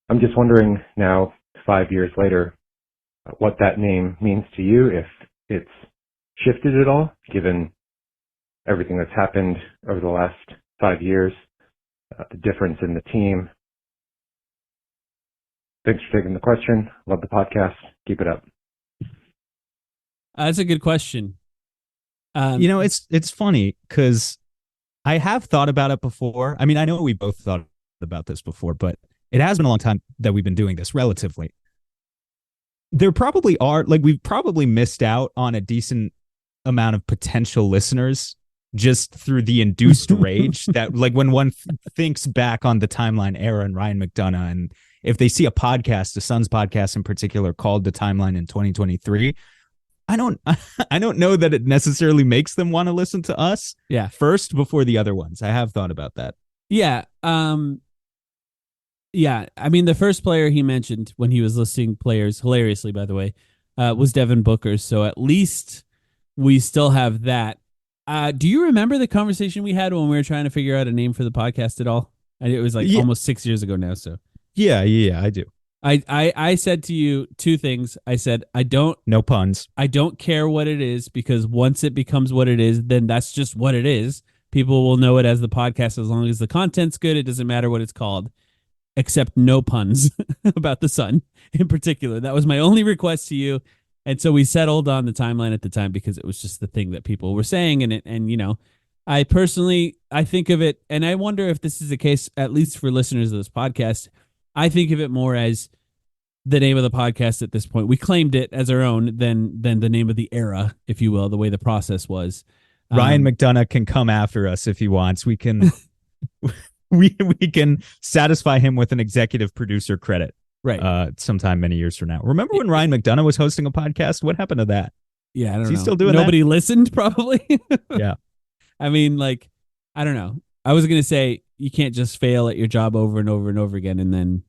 I'm just wondering now, 5 years later, what that name means to you, if it's shifted at all, given everything that's happened over the last 5 years, the difference in the team. Thanks for taking the question. Love the podcast. Keep it up. That's a good question. It's funny because I have thought about it before. I mean, I know we both thought about this before, but it has been a long time that we've been doing this relatively. There probably are, we've probably missed out on a decent amount of potential listeners just through the induced rage that, when one thinks back on the Timeline era and Ryan McDonough, and if they see a podcast, a Suns podcast in particular, called The Timeline in 2023, I don't know that it necessarily makes them want to listen to us first before the other ones. I have thought about that. Yeah. Yeah. I mean, the first player he mentioned when he was listing players, hilariously, by the way, was Devin Booker. So at least we still have that. Do you remember the conversation we had when we were trying to figure out a name for the podcast at all? And it was almost 6 years ago now. So yeah, I do. I said to you two things. I said, no puns. I don't care what it is, because once it becomes what it is, then that's just what it is. People will know it as the podcast as long as the content's good. It doesn't matter what it's called, except no puns about the sun in particular. That was my only request to you. And so we settled on The Timeline at the time because it was just the thing that people were saying. And I personally, I think of it, and I wonder if this is the case, at least for listeners of this podcast, I think of it more as the name of the podcast at this point. We claimed it as our own than the name of the era, if you will, the way the process was. Ryan McDonough can come after us if he wants. We can we can satisfy him with an executive producer credit. Right. Sometime many years from now. Remember when Ryan McDonough was hosting a podcast? What happened to that? Yeah, I don't know. Is he still doing Nobody that? listened, probably. Yeah. I mean, I don't know. I was going to say you can't just fail at your job over and over and over again and then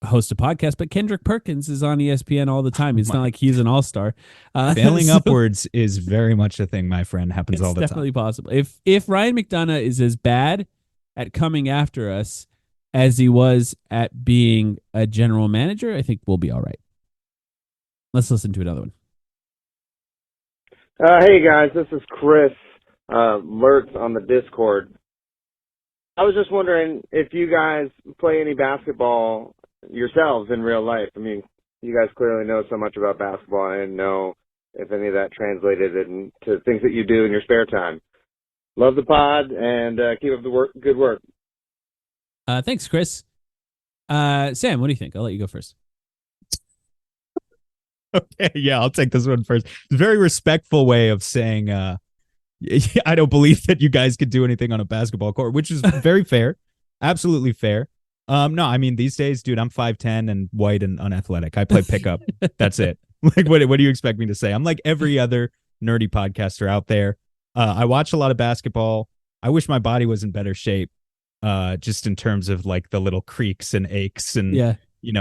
host a podcast, but Kendrick Perkins is on ESPN all the time. It's not like he's an all-star. Failing upwards is very much a thing, my friend. Happens all the time. It's definitely possible. If Ryan McDonough is as bad at coming after us as he was at being a general manager, I think we'll be all right. Let's listen to another one. Hey guys, this is Chris Mertz on the Discord. I was just wondering if you guys play any basketball yourselves in real life. I mean, you guys clearly know so much about basketball. I didn't know if any of that translated into things that you do in your spare time. Love the pod, and keep up the good work. Thanks, Chris. Sam, what do you think? I'll let you go first. Okay, yeah, I'll take this one first. It's a very respectful way of saying I don't believe that you guys could do anything on a basketball court, which is very fair. Absolutely fair. No, I mean, these days, dude, I'm 5'10" and white and unathletic. I play pickup. That's it. What do you expect me to say? I'm like every other nerdy podcaster out there. I watch a lot of basketball. I wish my body was in better shape, just in terms of the little creaks and aches and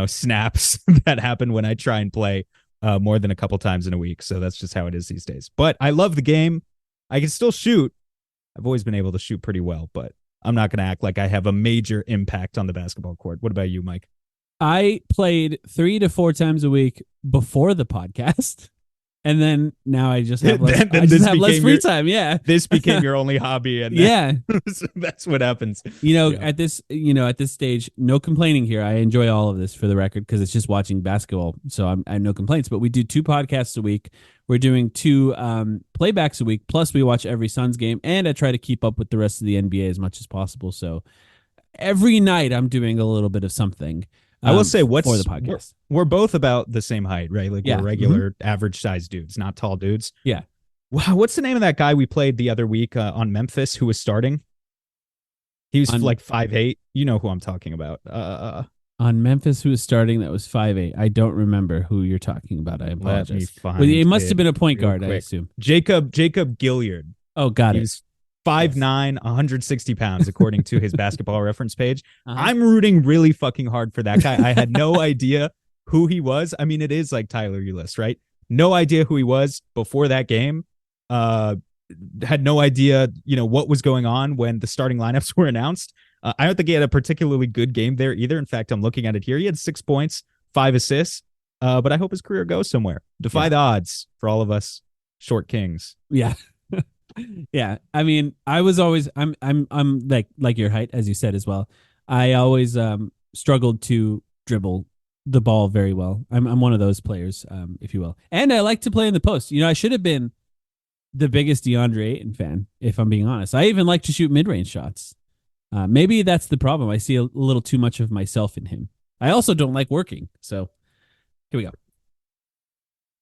snaps that happen when I try and play more than a couple times in a week. So that's just how it is these days. But I love the game. I can still shoot. I've always been able to shoot pretty well, but I'm not going to act like I have a major impact on the basketball court. What about you, Mike? I played 3 to 4 times a week before the podcast. And then now I just have less, Then I just this have less became free your- time. Yeah. This became your only hobby, and Yeah. that's what happens. You know, Yeah. at this stage, no complaining here. I enjoy all of this for the record because it's just watching basketball. So I have no complaints, but we do 2 podcasts a week. We're doing 2 playbacks a week. Plus we watch every Suns game, and I try to keep up with the rest of the NBA as much as possible. So every night I'm doing a little bit of something. I will say, for the podcast. We're both about the same height, right? Like Yeah. we're regular, average size dudes, not tall dudes. Yeah. Wow, what's the name of that guy we played the other week on Memphis who was starting? He was like 5'8". You know who I'm talking about. On Memphis, who was starting, that was 5'8". I don't remember who you're talking about. I Let me apologize. find Well, it must have been a point real guard, I quick. assume. Jacob Gilliard. Oh, got it. He's 5'9", 160 pounds, according to his basketball reference page. Uh-huh. I'm rooting really fucking hard for that guy. I had no idea who he was. I mean, it is like Tyler Ulis, right? No idea who he was before that game. Had no idea, what was going on when the starting lineups were announced. I don't think he had a particularly good game there either. In fact, I'm looking at it here. He had 6 points, 5 assists. But I hope his career goes somewhere. Defy the odds for all of us short kings. Yeah. Yeah. I mean, I was always I'm like your height, as you said as well. I always struggled to dribble the ball very well. I'm one of those players, if you will. And I like to play in the post. I should have been the biggest DeAndre Ayton fan, if I'm being honest. I even like to shoot mid-range shots. Maybe that's the problem. I see a little too much of myself in him. I also don't like working. So here we go.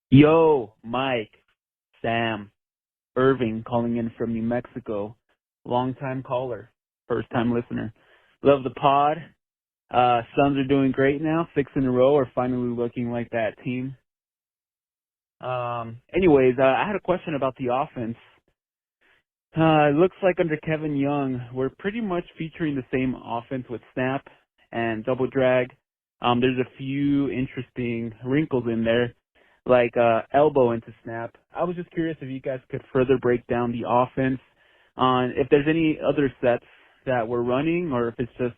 Yo, Mike, Sam, Irving calling in from New Mexico. Long-time caller, first-time listener. Love the pod. Suns are doing great now. 6 in a row are finally looking like that team. Anyways, I had a question about the offense. It looks like under Kevin Young, we're pretty much featuring the same offense with snap and double drag. There's a few interesting wrinkles in there, like elbow into snap. I was just curious if you guys could further break down the offense on if there's any other sets that we're running or if it's just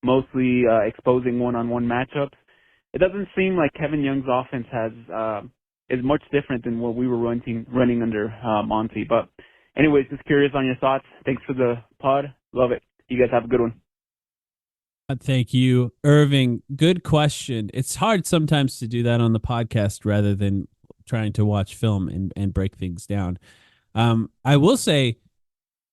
mostly exposing one-on-one matchups. It doesn't seem like Kevin Young's offense is much different than what we were running under Monty. But anyways, just curious on your thoughts. Thanks for the pod. Love it. You guys have a good one. Thank you, Irving. Good question. It's hard sometimes to do that on the podcast rather than trying to watch film and break things down. I will say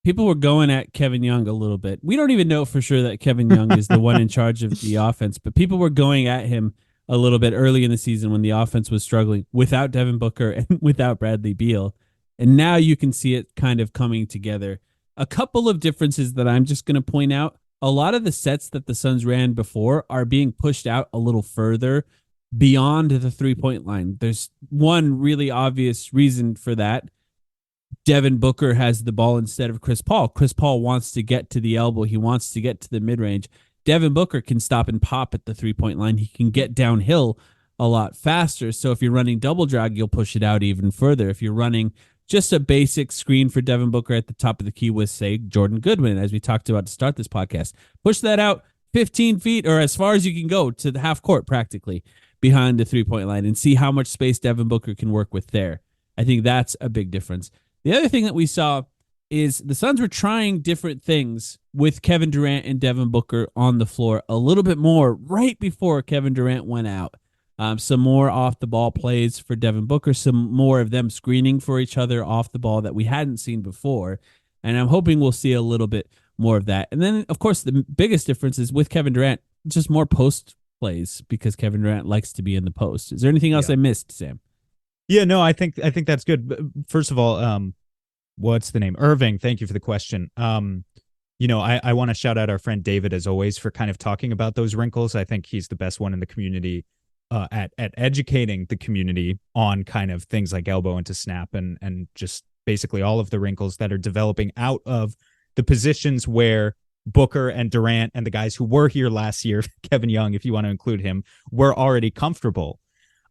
people were going at Kevin Young a little bit. We don't even know for sure that Kevin Young is the one in charge of the offense, but people were going at him a little bit early in the season when the offense was struggling without Devin Booker and without Bradley Beal. And now you can see it kind of coming together. A couple of differences that I'm just going to point out. A lot of the sets that the Suns ran before are being pushed out a little further beyond the 3-point line. There's one really obvious reason for that. Devin Booker has the ball instead of Chris Paul. Chris Paul wants to get to the elbow. He wants to get to the mid-range. Devin Booker can stop and pop at the 3-point line. He can get downhill a lot faster. So if you're running double drag, you'll push it out even further. If you're running just a basic screen for Devin Booker at the top of the key with, say, Jordan Goodwin, as we talked about to start this podcast, push that out 15 feet or as far as you can go to the half court practically behind the 3-point line and see how much space Devin Booker can work with there. I think that's a big difference. The other thing that we saw is the Suns were trying different things with Kevin Durant and Devin Booker on the floor a little bit more right before Kevin Durant went out. Some more off-the-ball plays for Devin Booker, some more of them screening for each other off the ball that we hadn't seen before, and I'm hoping we'll see a little bit more of that. And then, of course, the biggest difference is with Kevin Durant, just more post plays because Kevin Durant likes to be in the post. Is there anything else I missed, Sam? Yeah, no, I think that's good. First of all, what's the name? Irving, thank you for the question. I want to shout out our friend David, as always, for kind of talking about those wrinkles. I think he's the best one in the community at educating the community on kind of things like elbow into snap and just basically all of the wrinkles that are developing out of the positions where Booker and Durant and the guys who were here last year, Kevin Young, if you want to include him, were already comfortable.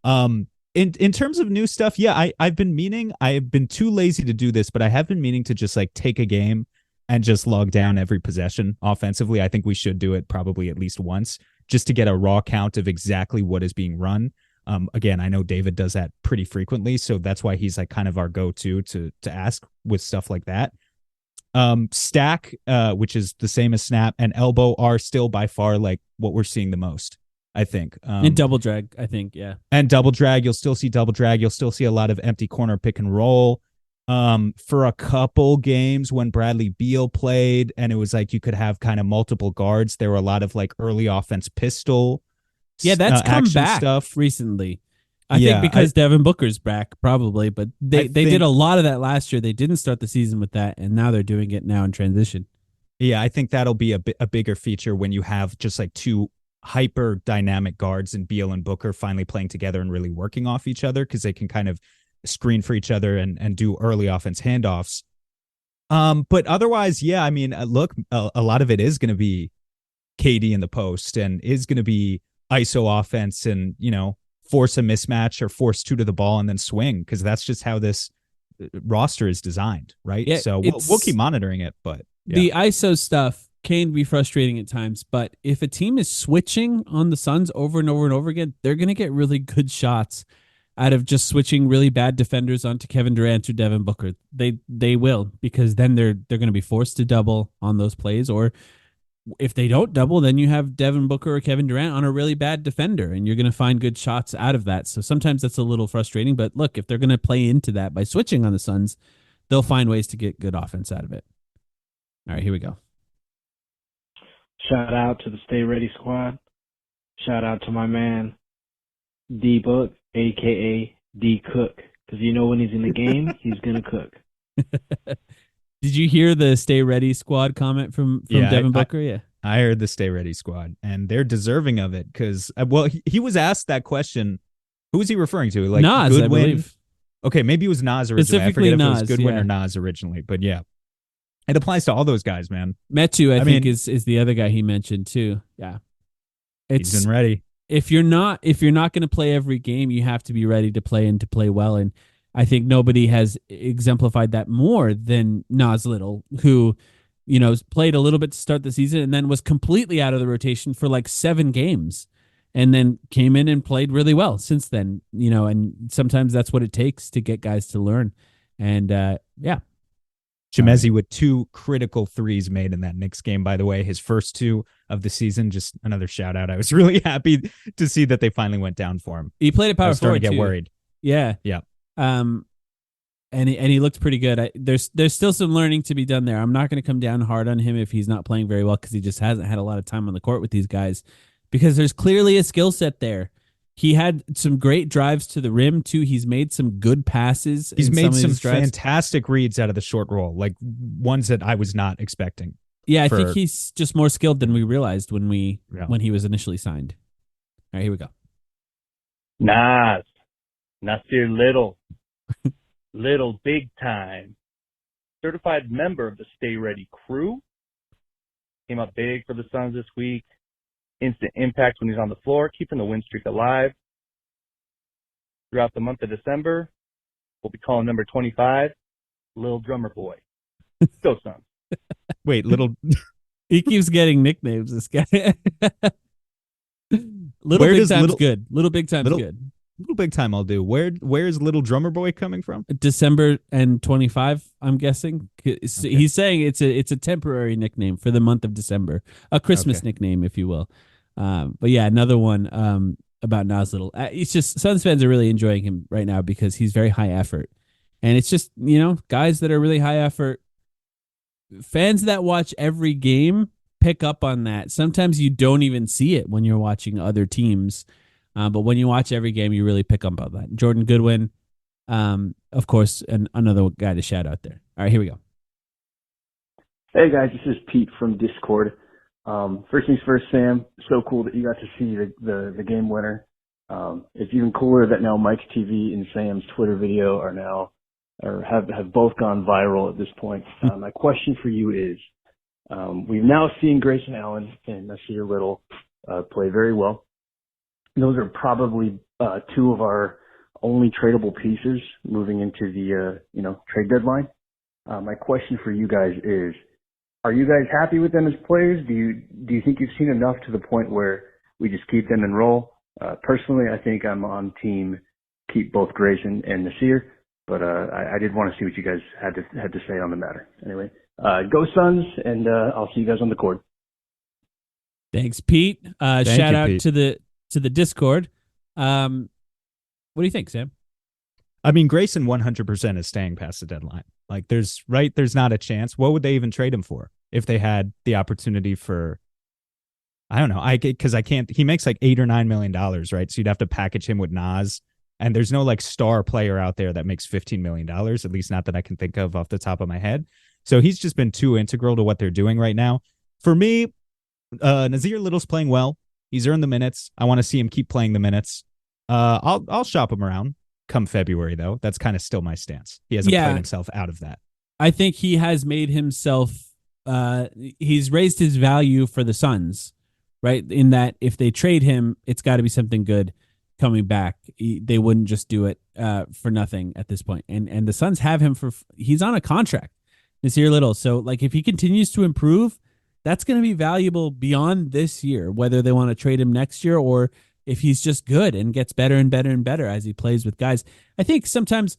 In terms of new stuff, yeah, I've been too lazy to do this, but I have been meaning to just like take a game and just log down every possession offensively. I think we should do it probably at least once just to get a raw count of exactly what is being run. Again, I know David does that pretty frequently, so that's why he's like kind of our go-to to ask with stuff like that. Stack, which is the same as snap, and elbow are still by far like what we're seeing the most, I think. And double drag, I think, yeah. And double drag, you'll still see double drag. You'll still see a lot of empty corner pick and roll. For a couple games when Bradley Beal played, and it was like you could have kind of multiple guards, there were a lot of like early offense pistol. Yeah, that's come back stuff recently. I think because Devin Booker's back, probably, but they did a lot of that last year. They didn't start the season with that, and now they're doing it now in transition. Yeah, I think that'll be a bigger feature when you have just like two hyper dynamic guards and Beal and Booker finally playing together and really working off each other, because they can kind of screen for each other and do early offense handoffs. But otherwise, yeah, I mean, look, a lot of it is going to be KD in the post and is going to be ISO offense and, you know, force a mismatch or force two to the ball and then swing, because that's just how this roster is designed, right? Yeah, so we'll keep monitoring it, but yeah. The ISO stuff can be frustrating at times, but if a team is switching on the Suns over and over and over again, they're going to get really good shots out of just switching really bad defenders onto Kevin Durant or Devin Booker. They will, because then they're going to be forced to double on those plays, or if they don't double, then you have Devin Booker or Kevin Durant on a really bad defender, and you're going to find good shots out of that. So sometimes that's a little frustrating, but look, if they're going to play into that by switching on the Suns, they'll find ways to get good offense out of it. All right, here we go. Shout out to the Stay Ready squad. Shout out to my man, D-Book, a.k.a. D-Cook, because you know when he's in the game, he's going to cook. Did you hear the Stay Ready squad comment from Devin Booker? Yeah. I heard the Stay Ready squad, and they're deserving of it because, well, he was asked that question. Who was he referring to? Like Nas, Goodwin? I believe. Okay, maybe it was Nas originally. Specifically I forget Nas, if it was Goodwin yeah. or Nas originally, but yeah. It applies to all those guys, man. Metu, I think, is the other guy he mentioned too. Yeah. He's been ready. If you're not going to play every game, you have to be ready to play and to play well. And I think nobody has exemplified that more than Nas Little, who, you know, played a little bit to start the season and then was completely out of the rotation for like 7 games and then came in and played really well since then, you know, and sometimes that's what it takes to get guys to learn. And yeah. Chimezie with 2 critical threes made in that Knicks game, by the way, his first 2 of the season. Just another shout out. I was really happy to see that they finally went down for him. He played at power forward. Starting to get worried. Yeah. Yeah. And he looked pretty good. There's still some learning to be done there. I'm not going to come down hard on him if he's not playing very well, because he just hasn't had a lot of time on the court with these guys, because there's clearly a skill set there. He had some great drives to the rim too. He's made some good passes. He's made some fantastic reads out of the short roll, like ones that I was not expecting. Yeah, I think he's just more skilled than we realized when he was initially signed. All right, here we go. Nas, Nasir Little, Little big time, certified member of the Stay Ready crew. Came up big for the Suns this week. Instant impact when he's on the floor, keeping the win streak alive. Throughout the month of December, we'll be calling number 25 Little Drummer Boy. Go Suns. Wait, Little... He keeps getting nicknames, this guy. Little Big Time's good. Little Big Time's good. Little Big Time I'll do. Where is Little Drummer Boy coming from? December and 25, I'm guessing. Okay. He's saying it's a temporary nickname for the month of December. A Christmas nickname, if you will. But yeah, another one about Nas Little. It's just Suns fans are really enjoying him right now because he's very high effort. And it's just, you know, guys that are really high effort, fans that watch every game pick up on that. Sometimes you don't even see it when you're watching other teams. But when you watch every game, you really pick up on that. Jordan Goodwin, of course, and another guy to shout out there. All right, here we go. Hey, guys, this is Pete from Discord. First things first, Sam, so cool that you got to see the game winner. It's even cooler that now Mike's TV and Sam's Twitter video have both gone viral at this point. My question for you is, we've now seen Grayson Allen and Nasir Little play very well. Those are probably 2 of our only tradable pieces moving into the trade deadline. My question for you guys is, are you guys happy with them as players? Do you think you've seen enough to the point where we just keep them and roll? Personally, I think I'm on team keep both Grayson and Nasir, but I did want to see what you guys had to say on the matter. Anyway, go Suns, and I'll see you guys on the court. Thanks, Pete. Shout out Pete. to the Discord. What do you think, Sam? I mean, Grayson 100% is staying past the deadline. Like, there's not a chance. What would they even trade him for if they had the opportunity for? I don't know. Because I can't. He makes like $8 or $9 million, right? So you'd have to package him with Nas, and there's no like star player out there that makes $15 million. At least not that I can think of off the top of my head. So he's just been too integral to what they're doing right now. For me, Nasir Little's playing well. He's earned the minutes. I want to see him keep playing the minutes. I'll shop him around come February, though. That's kind of still my stance. He hasn't played himself out of that. I think he has made himself. He's raised his value for the Suns, right? In that if they trade him, it's got to be something good coming back. They wouldn't just do it for nothing at this point. And the Suns have him he's on a contract, Nasir Little. So like if he continues to improve, that's going to be valuable beyond this year, whether they want to trade him next year or if he's just good and gets better and better and better as he plays with guys. I think sometimes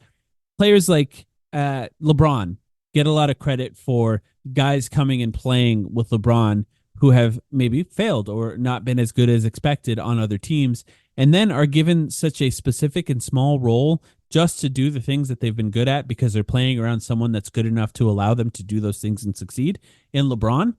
players like LeBron get a lot of credit for guys coming and playing with LeBron who have maybe failed or not been as good as expected on other teams, and then are given such a specific and small role just to do the things that they've been good at because they're playing around someone that's good enough to allow them to do those things and succeed in LeBron.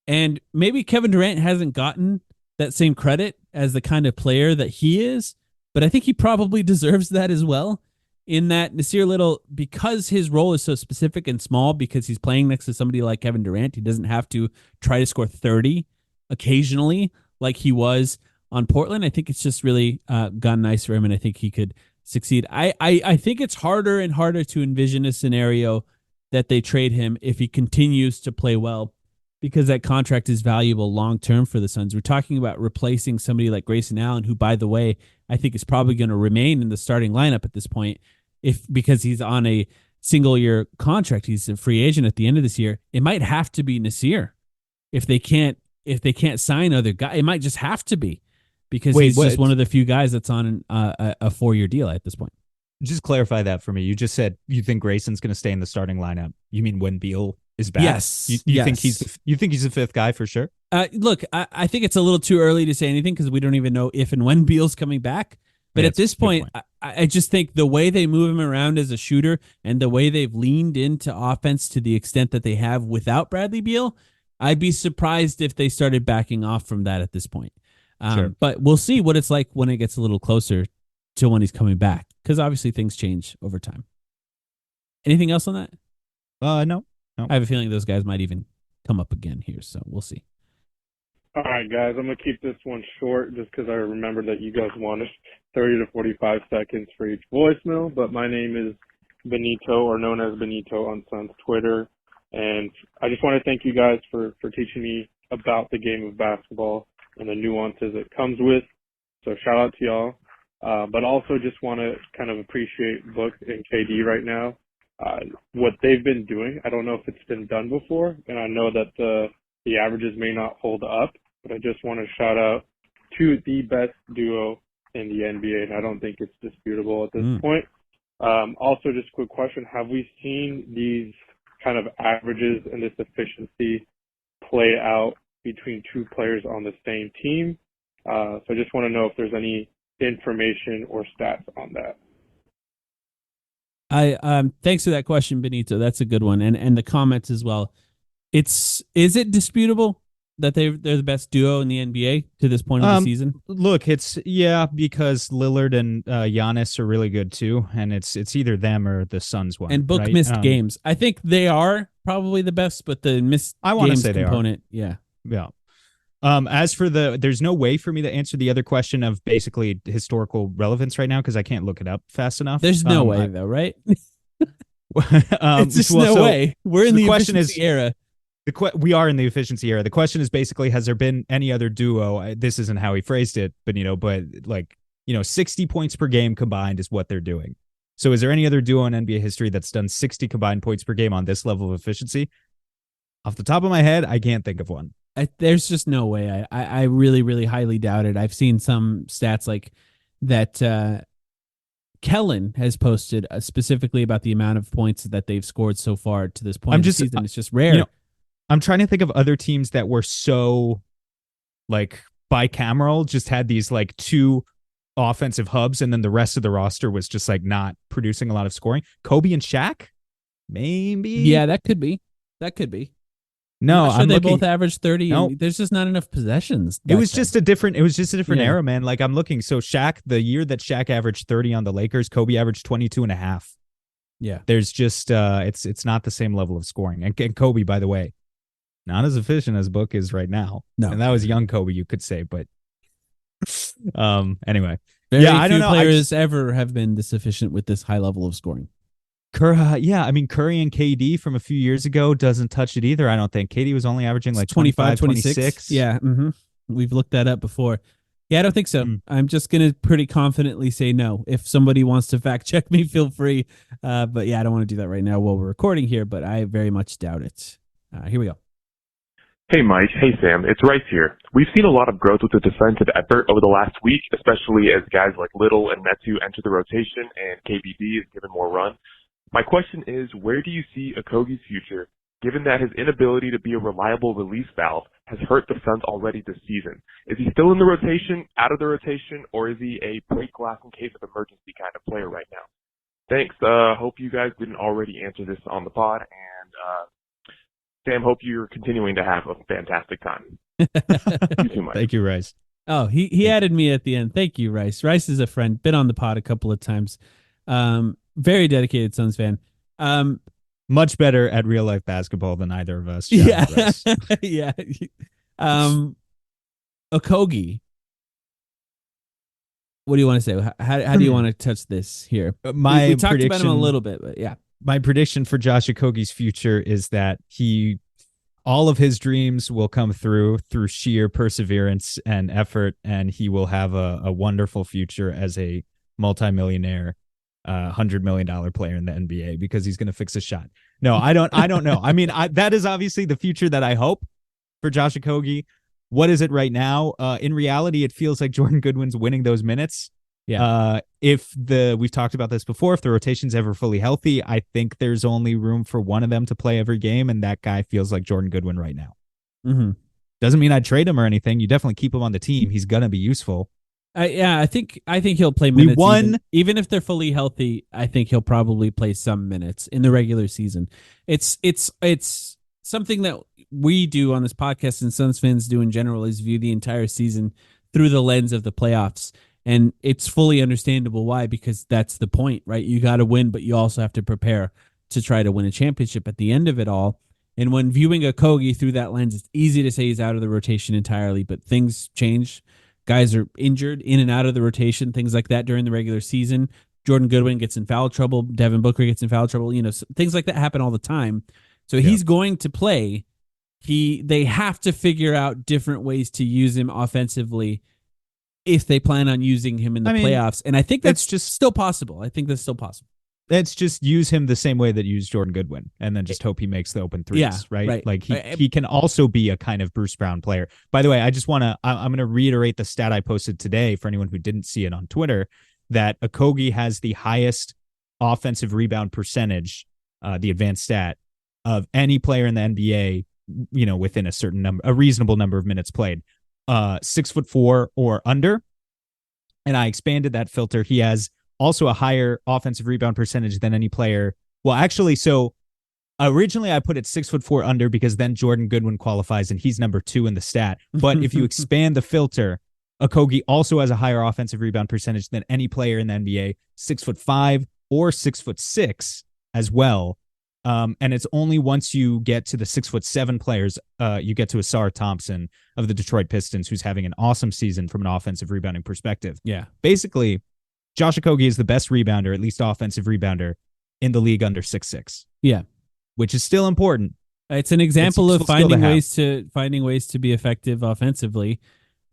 And maybe Kevin Durant hasn't gotten that same credit as the kind of player that he is, but I think he probably deserves that as well, in that Nasir Little, because his role is so specific and small, because he's playing next to somebody like Kevin Durant, he doesn't have to try to score 30 occasionally like he was on Portland. I think it's just really gone nice for him, and I think he could succeed. I think it's harder and harder to envision a scenario that they trade him if he continues to play well, because that contract is valuable long-term for the Suns. We're talking about replacing somebody like Grayson Allen, who, by the way, I think is probably going to remain in the starting lineup at this point because he's on a single-year contract. He's a free agent at the end of this year. It might have to be Nasir if they can't sign other guys. It might just have to be because he's just one of the few guys that's on a 4-year deal at this point. Just clarify that for me. You just said you think Grayson's going to stay in the starting lineup. You mean when Beal is back? Yes. You think he's the fifth guy for sure? Look, I think it's a little too early to say anything because we don't even know if and when Beal's coming back. But at this point, I just think the way they move him around as a shooter and the way they've leaned into offense to the extent that they have without Bradley Beal, I'd be surprised if they started backing off from that at this point. Sure. But we'll see what it's like when it gets a little closer to when he's coming back, because obviously things change over time. Anything else on that? No. I have a feeling those guys might even come up again here, so we'll see. All right, guys, I'm going to keep this one short just because I remember that you guys wanted 30 to 45 seconds for each voicemail, but my name is Benito, or known as Benito on Suns Twitter, and I just want to thank you guys for teaching me about the game of basketball and the nuances it comes with, so shout out to y'all. But also just want to kind of appreciate Book and KD right now. What they've been doing, I don't know if it's been done before, and I know that the averages may not hold up, but I just want to shout out to the best duo in the NBA, and I don't think it's disputable at this point. Also, just a quick question, have we seen these kind of averages and this efficiency play out between two players on the same team? So I just want to know if there's any information or stats on that. Thanks for that question, Benito. That's a good one, and the comments as well. Is it disputable that they're the best duo in the NBA to this point of the season? Look, because Lillard and Giannis are really good too, and it's either them or the Suns one. And Book right? missed games. I think they are probably the best, but the missed games component, yeah. As for there's no way for me to answer the other question of basically historical relevance right now because I can't look it up fast enough. There's no way though, right? It's just no way. We're in the efficiency era. We are in the efficiency era. The question is basically, has there been any other duo? This isn't how he phrased it, but 60 points per game combined is what they're doing. So is there any other duo in NBA history that's done 60 combined points per game on this level of efficiency? Off the top of my head, I can't think of one. There's just no way. I really, really highly doubt it. I've seen some stats like that. Kellen has posted specifically about the amount of points that they've scored so far to this point in the season. It's just rare. You know, I'm trying to think of other teams that were so like bicameral, just had these like two offensive hubs, and then the rest of the roster was just like not producing a lot of scoring. Kobe and Shaq, maybe. Yeah, that could be. No, I'm they both averaged 30. No. And there's just not enough possessions. It was just a different era, man. Like I'm looking. So Shaq, the year that Shaq averaged 30 on the Lakers, Kobe averaged 22.5. Yeah. There's just it's not the same level of scoring. And Kobe, by the way, not as efficient as Book is right now. No. And that was young Kobe, you could say, but anyway. I don't know. Players ever have been this efficient with this high level of scoring. Curry and KD from a few years ago doesn't touch it either, I don't think. KD was only averaging like 25, 26. Yeah, we've looked that up before. Yeah, I don't think so. I'm just going to pretty confidently say no. If somebody wants to fact check me, feel free. But yeah, I don't want to do that right now while we're recording here, but I very much doubt it. Here we go. Hey, Mike. Hey, Sam. It's Rice here. We've seen a lot of growth with the defensive effort over the last week, especially as guys like Little and Metu enter the rotation and KBD is given more run. My question is, where do you see Okogie's future, given that his inability to be a reliable release valve has hurt the Suns already this season? Is he still in the rotation, out of the rotation, or is he a break glass in case of emergency kind of player right now? Thanks. Hope you guys didn't already answer this on the pod, and Sam, hope you're continuing to have a fantastic time. You too much. Thank you, Rice. Oh, he added me at the end. Thank you, Rice. Rice is a friend, been on the pod a couple of times. Very dedicated Suns fan. Much better at real life basketball than either of us. Yeah. Yeah. Okogie. What do you want to say? How do you want to touch this here? We talked about him a little bit, but yeah. My prediction for Josh Okogie's future is that all of his dreams will come through sheer perseverance and effort, and he will have a wonderful future as a multimillionaire, $100 million player in the NBA because he's going to fix a shot. No, I don't know. I mean, that is obviously the future that I hope for Josh Okogie. What is it right now? In reality, it feels like Jordan Goodwin's winning those minutes. Yeah. We've talked about this before, if the rotation's ever fully healthy, I think there's only room for one of them to play every game, and that guy feels like Jordan Goodwin right now. Mm-hmm. Doesn't mean I'd trade him or anything. You definitely keep him on the team. He's gonna be useful. I think he'll play minutes. Even if they're fully healthy. I think he'll probably play some minutes in the regular season. It's something that we do on this podcast and Suns fans do in general is view the entire season through the lens of the playoffs. And it's fully understandable why, because that's the point, right? You got to win, but you also have to prepare to try to win a championship at the end of it all. And when viewing Okogie through that lens, it's easy to say he's out of the rotation entirely, but things change. Guys are injured in and out of the rotation, things like that during the regular season. Jordan Goodwin gets in foul trouble. Devin Booker gets in foul trouble. Things like that happen all the time. So he's going to play. They have to figure out different ways to use him offensively if they plan on using him in the playoffs. And I think that's just still possible. Let's just use him the same way that you used Jordan Goodwin, and then just hope he makes the open threes, right? Like he can also be a kind of Bruce Brown player. By the way, I'm going to reiterate the stat I posted today for anyone who didn't see it on Twitter, that Okogie has the highest offensive rebound percentage, the advanced stat, of any player in the NBA, within a reasonable number of minutes played. 6'4" or under. And I expanded that filter. He has also a higher offensive rebound percentage than any player. Well, actually, so originally I put it 6'4" under because then Jordan Goodwin qualifies and he's number 2 in the stat. But if you expand the filter, Okogie also has a higher offensive rebound percentage than any player in the NBA, 6'5" or 6'6" as well. And it's only once you get to the 6'7" players, you get to Asar Thompson of the Detroit Pistons, who's having an awesome season from an offensive rebounding perspective. Yeah. Basically, Josh Okogie is the best rebounder, at least offensive rebounder, in the league under 6'6". Yeah. Which is still important. It's an example of finding ways to be effective offensively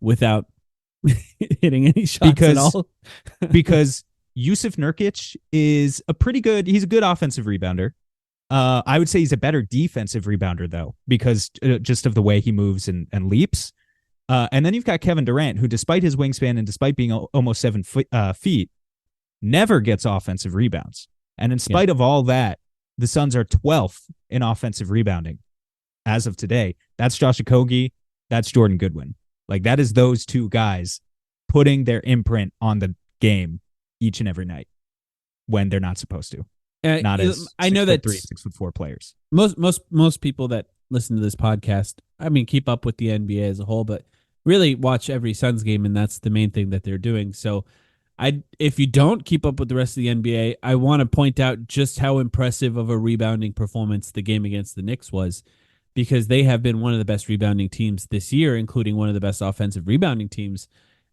without hitting any shots at all. Because Yusuf Nurkic is he's a good offensive rebounder. I would say he's a better defensive rebounder, though, because just of the way he moves and leaps. And then you've got Kevin Durant, who, despite his wingspan and despite being almost 7 feet, never gets offensive rebounds. And in spite of all that, the Suns are 12th in offensive rebounding as of today. That's Josh Okogie. That's Jordan Goodwin. Like, that is those two guys putting their imprint on the game each and every night when they're not supposed to. Not as I know that 6'4" players. Most people that listen to this podcast, I mean, keep up with the NBA as a whole, but really watch every Suns game, and that's the main thing that they're doing. So, if you don't keep up with the rest of the NBA, I want to point out just how impressive of a rebounding performance the game against the Knicks was, because they have been one of the best rebounding teams this year, including one of the best offensive rebounding teams,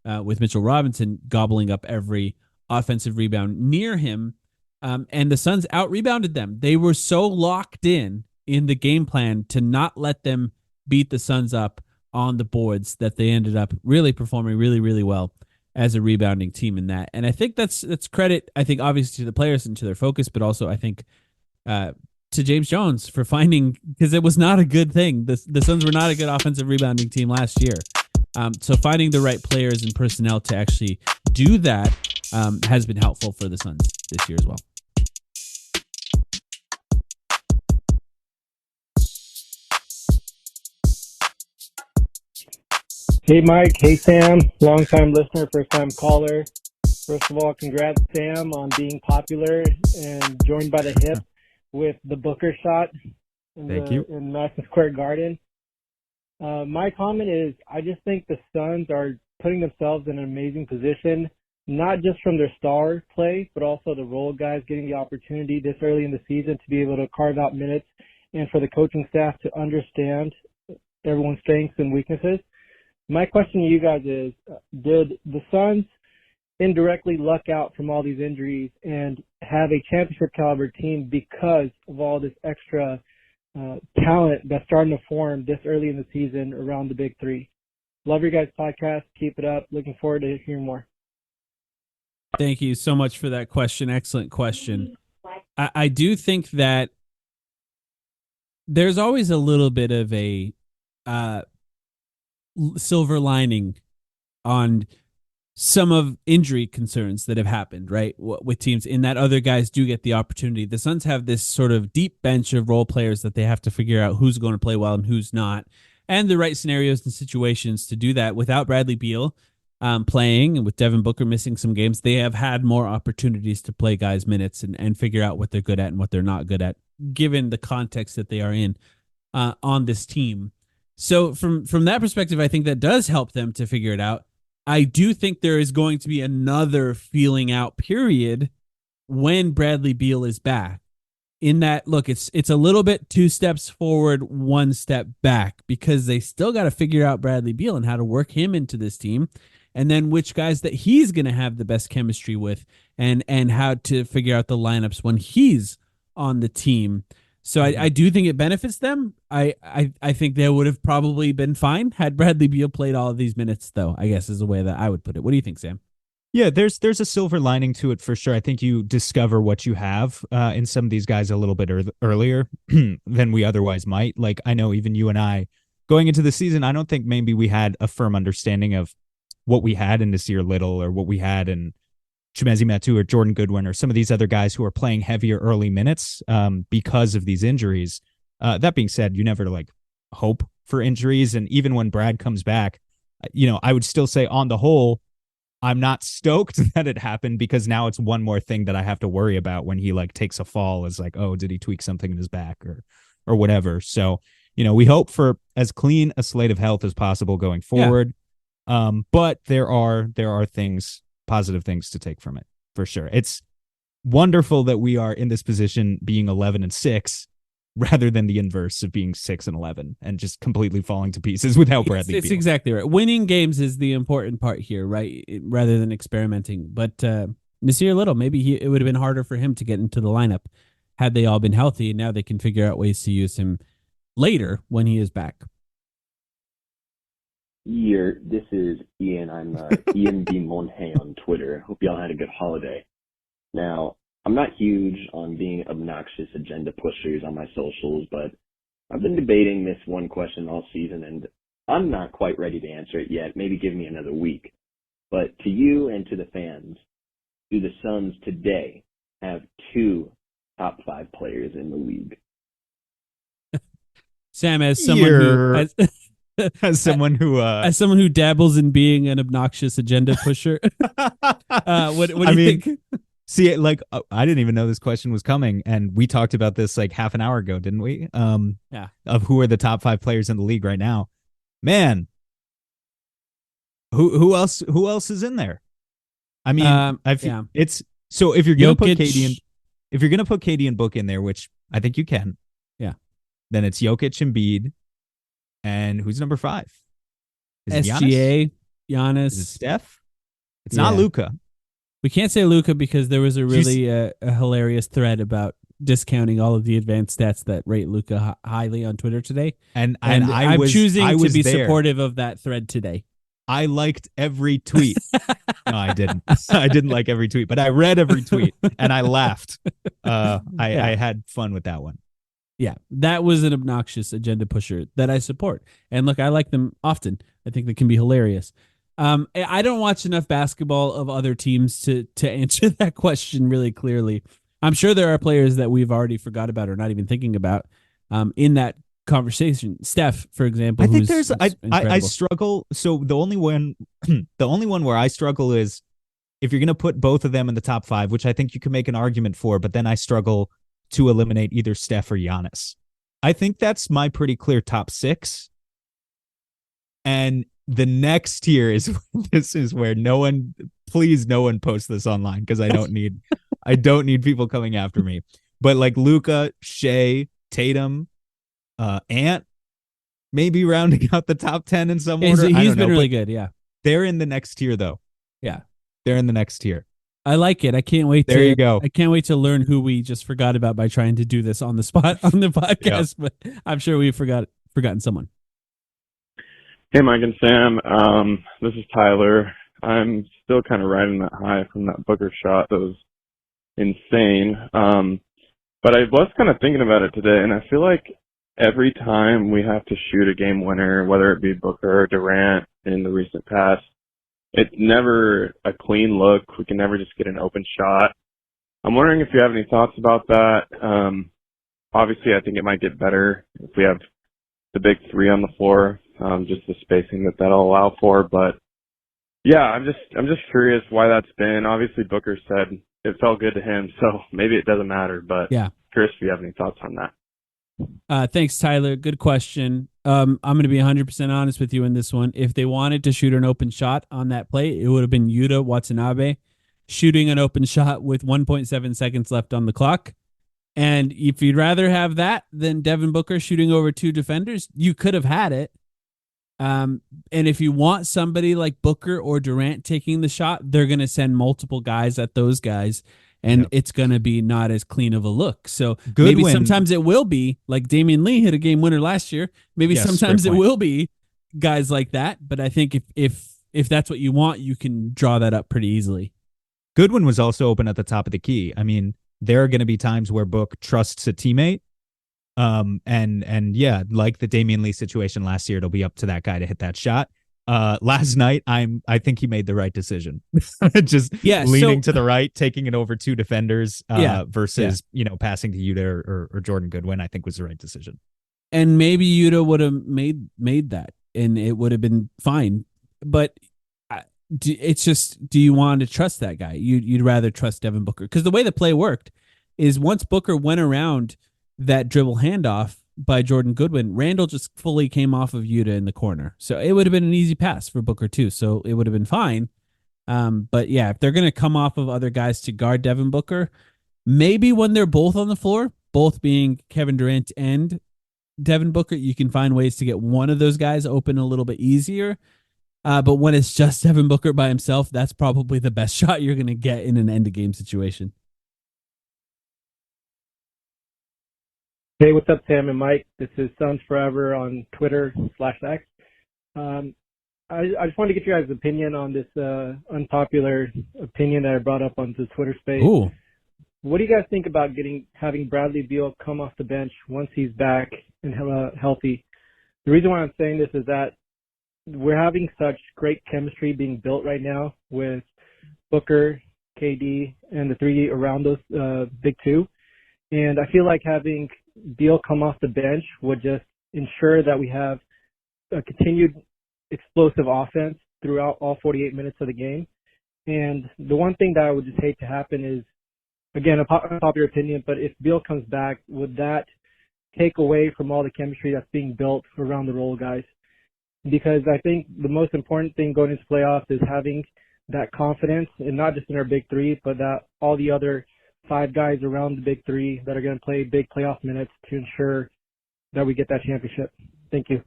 with Mitchell Robinson gobbling up every offensive rebound near him. And the Suns out-rebounded them. They were so locked in the game plan to not let them beat the Suns up on the boards that they ended up really performing really, really well as a rebounding team in that. And I think that's credit, I think, obviously to the players and to their focus, but also I think to James Jones for finding, because it was not a good thing. The Suns were not a good offensive rebounding team last year. So finding the right players and personnel to actually do that has been helpful for the Suns this year as well. Hey, Mike. Hey, Sam. Long-time listener, first-time caller. First of all, congrats, Sam, on being popular and joined by the hip with the Booker shot in Madison Square Garden. My comment is, I just think the Suns are putting themselves in an amazing position, not just from their star play, but also the role guys getting the opportunity this early in the season to be able to carve out minutes, and for the coaching staff to understand everyone's strengths and weaknesses. My question to you guys is, did the Suns indirectly luck out from all these injuries and have a championship caliber team because of all this extra talent that's starting to form this early in the season around the big three? Love your guys' podcast. Keep it up. Looking forward to hearing more. Thank you so much for that question. Excellent question. I do think that there's always a little bit of a silver lining on some of injury concerns that have happened, right, with teams, in that other guys do get the opportunity. The Suns have this sort of deep bench of role players that they have to figure out who's going to play well and who's not, and the right scenarios and situations to do that. Without Bradley Beal playing, and with Devin Booker missing some games, they have had more opportunities to play guys minutes and figure out what they're good at and what they're not good at, given the context that they are in on this team. So from that perspective, I think that does help them to figure it out. I do think there is going to be another feeling out period when Bradley Beal is back. In that, look, it's a little bit 2 steps forward, 1 step back, because they still got to figure out Bradley Beal and how to work him into this team, and then which guys that he's going to have the best chemistry with, and how to figure out the lineups when he's on the team. So I do think it benefits them. I think they would have probably been fine had Bradley Beal played all of these minutes, though, I guess is the way that I would put it. What do you think, Sam? Yeah, there's a silver lining to it for sure. I think you discover what you have in some of these guys a little bit earlier than we otherwise might. Like, I know even you and I, going into the season, I don't think maybe we had a firm understanding of what we had in Nasir Little or what we had in Chimezie Metu or Jordan Goodwin or some of these other guys who are playing heavier early minutes because of these injuries. That being said, you never hope for injuries. And even when Brad comes back, I would still say on the whole, I'm not stoked that it happened, because now it's one more thing that I have to worry about when he takes a fall, is oh, did he tweak something in his back or whatever. So, we hope for as clean a slate of health as possible going forward. Yeah. But there are things, positive things to take from it for sure. It's wonderful that we are in this position being 11-6 rather than the inverse of being 6-11 and just completely falling to pieces without Bradley Beal. It's exactly right. Winning games is the important part here, right? Rather than experimenting. But Nasir Little, maybe it would have been harder for him to get into the lineup had they all been healthy. And now they can figure out ways to use him later when he is back. This is Ian. I'm Ian B. Monhay on Twitter. Hope y'all had a good holiday. Now, I'm not huge on being obnoxious agenda pushers on my socials, but I've been debating this one question all season, and I'm not quite ready to answer it yet. Maybe give me another week. But to you and to the fans, do the Suns today have 2 top 5 players in the league? Sam, as someone who as someone who dabbles in being an obnoxious agenda pusher, what do you think? See, like, I didn't even know this question was coming, and we talked about this like half an hour ago, didn't we? Yeah. Of who are the top 5 players in the league right now. Man, who else is in there? I mean, it's so if you're gonna put KD and Book in there, which I think you can, then it's Jokic, Embiid, and who's number 5? Is it SGA, Giannis, Is it Steph? It's not Luka. We can't say Luka because there was a really a hilarious thread about discounting all of the advanced stats that rate Luka highly on Twitter today, and I'm choosing to be there. supportive of that thread today. I liked every tweet. No, I didn't. I didn't like every tweet, but I read every tweet and I laughed. I had fun with that one. Yeah, that was an obnoxious agenda pusher that I support. And look, I like them often. I think they can be hilarious. I don't watch enough basketball of other teams to answer that question really clearly. I'm sure there are players that we've already forgot about or not even thinking about in that conversation. Steph, for example. I think I struggle. So the only one where I struggle is if you're going to put both of them in the top 5, which I think you can make an argument for, but then I struggle to eliminate either Steph or Giannis. I think that's my pretty clear top 6. And the next tier is this is where no one post this online because I don't need people coming after me. But like Luka, Shea, Tatum, Ant, maybe rounding out the top 10 in some order. He's been really good, yeah. They're in the next tier though. Yeah. They're in the next tier. I like it. I can't wait there you go. I can't wait to learn who we just forgot about by trying to do this on the spot on the podcast, but I'm sure we've forgotten someone. Hey, Mike and Sam. This is Tyler. I'm still kind of riding that high from that Booker shot. That was insane. But I was kind of thinking about it today, and I feel like every time we have to shoot a game winner, whether it be Booker or Durant in the recent past, it's never a clean look. We can never just get an open shot. I'm wondering if you have any thoughts about that. Obviously, I think it might get better if we have the big 3 on the floor, just the spacing that'll allow for. But yeah, I'm just curious why that's been. Obviously, Booker said it felt good to him, so maybe it doesn't matter. But yeah, curious if you have any thoughts on that. Thanks, Tyler. Good question. I'm going to be 100% honest with you in this one. If they wanted to shoot an open shot on that play, it would have been Yuta Watanabe shooting an open shot with 1.7 seconds left on the clock. And if you'd rather have that than Devin Booker shooting over 2 defenders, you could have had it. And if you want somebody like Booker or Durant taking the shot, they're going to send multiple guys at those guys. And it's going to be not as clean of a look. So maybe sometimes it will be like Damian Lee hit a game winner last year. Maybe sometimes it will be guys like that. But I think if that's what you want, you can draw that up pretty easily. Goodwin was also open at the top of the key. I mean, there are going to be times where Book trusts a teammate. And yeah, like the Damian Lee situation last year, it'll be up to that guy to hit that shot. Last night, I think he made the right decision. Just leaning to the right, taking it over 2 defenders versus passing to Yuta or Jordan Goodwin. I think was the right decision. And maybe Yuta would have made that, and it would have been fine. But it's just, do you want to trust that guy? You'd rather trust Devin Booker because the way the play worked is once Booker went around that dribble handoff by Jordan Goodwin, Randall just fully came off of Yuta in the corner. So it would have been an easy pass for Booker too. So it would have been fine. But yeah, if they're going to come off of other guys to guard Devin Booker, maybe when they're both on the floor, both being Kevin Durant and Devin Booker, you can find ways to get one of those guys open a little bit easier. But when it's just Devin Booker by himself, that's probably the best shot you're going to get in an end of game situation. Hey, what's up, Sam and Mike? This is Suns Forever on Twitter /X. I just wanted to get your guys' opinion on this unpopular opinion that I brought up on the Twitter space. Ooh. what do you guys think about having Bradley Beal come off the bench once he's back and healthy? The reason why I'm saying this is that we're having such great chemistry being built right now with Booker, KD, and the three around those big two. And I feel like having Beal come off the bench would just ensure that we have a continued explosive offense throughout all 48 minutes of the game. And the one thing that I would just hate to happen is, again, a popular opinion, but if Beal comes back, would that take away from all the chemistry that's being built around the role guys? Because I think the most important thing going into playoffs is having that confidence, and not just in our big three, but that all the other five guys around the big three that are going to play big playoff minutes to ensure that we get that championship. Thank you.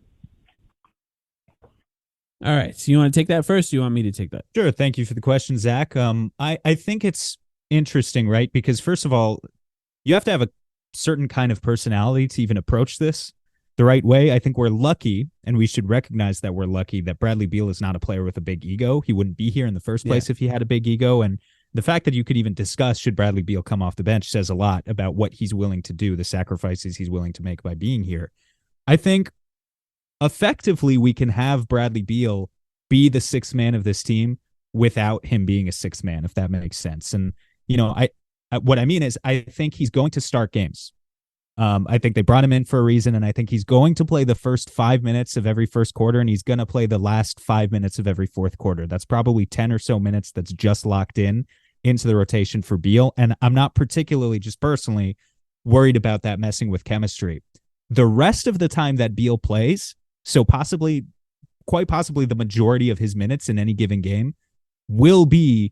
All right. So you want to take that first? Or you want me to take that? Sure. Thank you for the question, Zach. I think it's interesting, right? Because first of all, you have to have a certain kind of personality to even approach this the right way. I think we're lucky, and we should recognize that we're lucky that Bradley Beal is not a player with a big ego. He wouldn't be here in the first place if he had a big ego. And the fact that you could even discuss should Bradley Beal come off the bench says a lot about what he's willing to do, the sacrifices he's willing to make by being here. I think effectively we can have Bradley Beal be the sixth man of this team without him being a sixth man, if that makes sense. And, you know, what I mean is I think he's going to start games. I think they brought him in for a reason, and I think he's going to play the first 5 minutes of every first quarter, and he's going to play the last 5 minutes of every fourth quarter. That's probably 10 or so minutes that's just locked into the rotation for Beal, and I'm not particularly, just personally, worried about that messing with chemistry. The rest of the time that Beal plays, so quite possibly the majority of his minutes in any given game, will be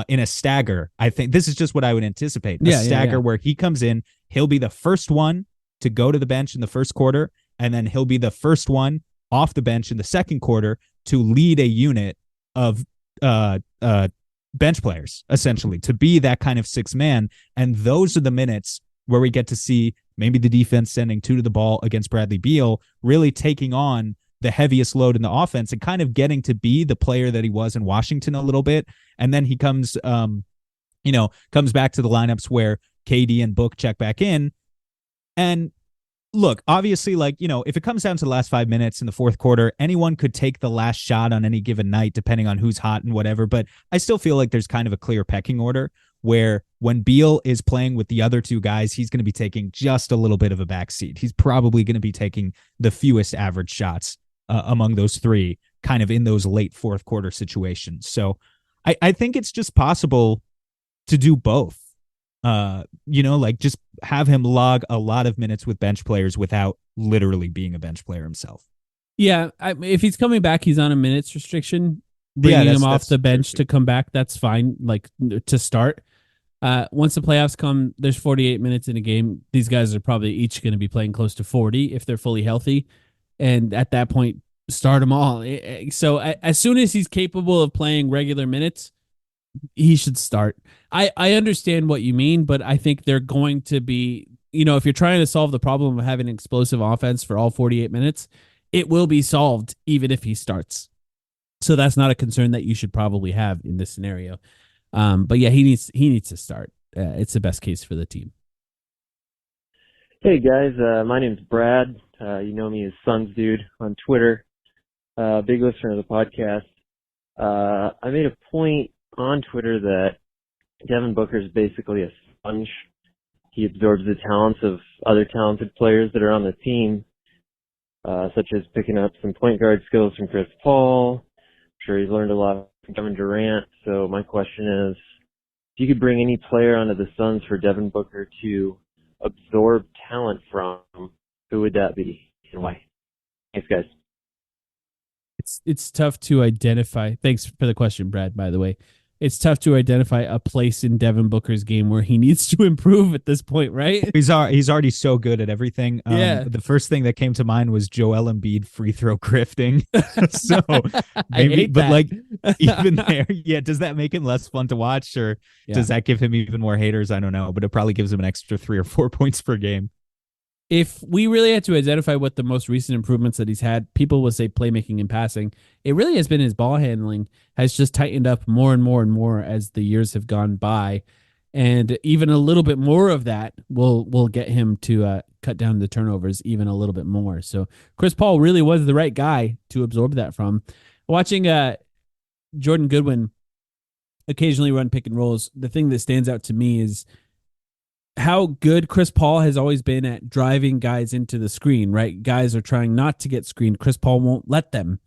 in a stagger. I think this is just what I would anticipate. A stagger where he comes in, he'll be the first one to go to the bench in the first quarter, and then he'll be the first one off the bench in the second quarter to lead a unit of bench players, essentially, to be that kind of sixth man. And those are the minutes where we get to see maybe the defense sending two to the ball against Bradley Beal, really taking on the heaviest load in the offense and kind of getting to be the player that he was in Washington a little bit. And then he comes back to the lineups where KD and Book check back in. And look, obviously, like, you know, if it comes down to the last 5 minutes in the fourth quarter, anyone could take the last shot on any given night, depending on who's hot and whatever. But I still feel like there's kind of a clear pecking order where when Beal is playing with the other two guys, he's going to be taking just a little bit of a backseat. He's probably going to be taking the fewest average shots among those three, kind of in those late fourth quarter situations. So I think it's just possible to do both. Like just have him log a lot of minutes with bench players without literally being a bench player himself. Yeah, if he's coming back, he's on a minutes restriction. Bringing him off the bench to come back, that's fine, like to start. Once the playoffs come, there's 48 minutes in a game. These guys are probably each going to be playing close to 40 if they're fully healthy. And at that point, start them all. So as soon as he's capable of playing regular minutes, he should start. I understand what you mean, but I think they're going to be, if you're trying to solve the problem of having an explosive offense for all 48 minutes, it will be solved even if he starts. So that's not a concern that you should probably have in this scenario. But yeah, he needs to start. It's the best case for the team. Hey guys, my name's Brad. You know me as Suns Dude on Twitter. Big listener of the podcast. I made a point on Twitter that Devin Booker is basically a sponge. He absorbs the talents of other talented players that are on the team, such as picking up some point guard skills from Chris Paul. I'm sure he's learned a lot from Kevin Durant. So my question is, if you could bring any player onto the Suns for Devin Booker to absorb talent from, who would that be and why? Thanks, guys. It's tough to identify. Thanks for the question, Brad, by the way. It's tough to identify a place in Devin Booker's game where he needs to improve at this point, right? He's already so good at everything. Yeah. The first thing that came to mind was Joel Embiid free throw grifting. So maybe, but like even there, yeah, does that make him less fun to watch, or does that give him even more haters? I don't know, but it probably gives him an extra 3 or 4 points per game. If we really had to identify what the most recent improvements that he's had, people would say playmaking and passing. It really has been his ball handling has just tightened up more and more and more as the years have gone by. And even a little bit more of that will get him to cut down the turnovers even a little bit more. So Chris Paul really was the right guy to absorb that from. Watching Jordan Goodwin occasionally run pick and rolls, the thing that stands out to me is how good Chris Paul has always been at driving guys into the screen, right? Guys are trying not to get screened. Chris Paul won't let them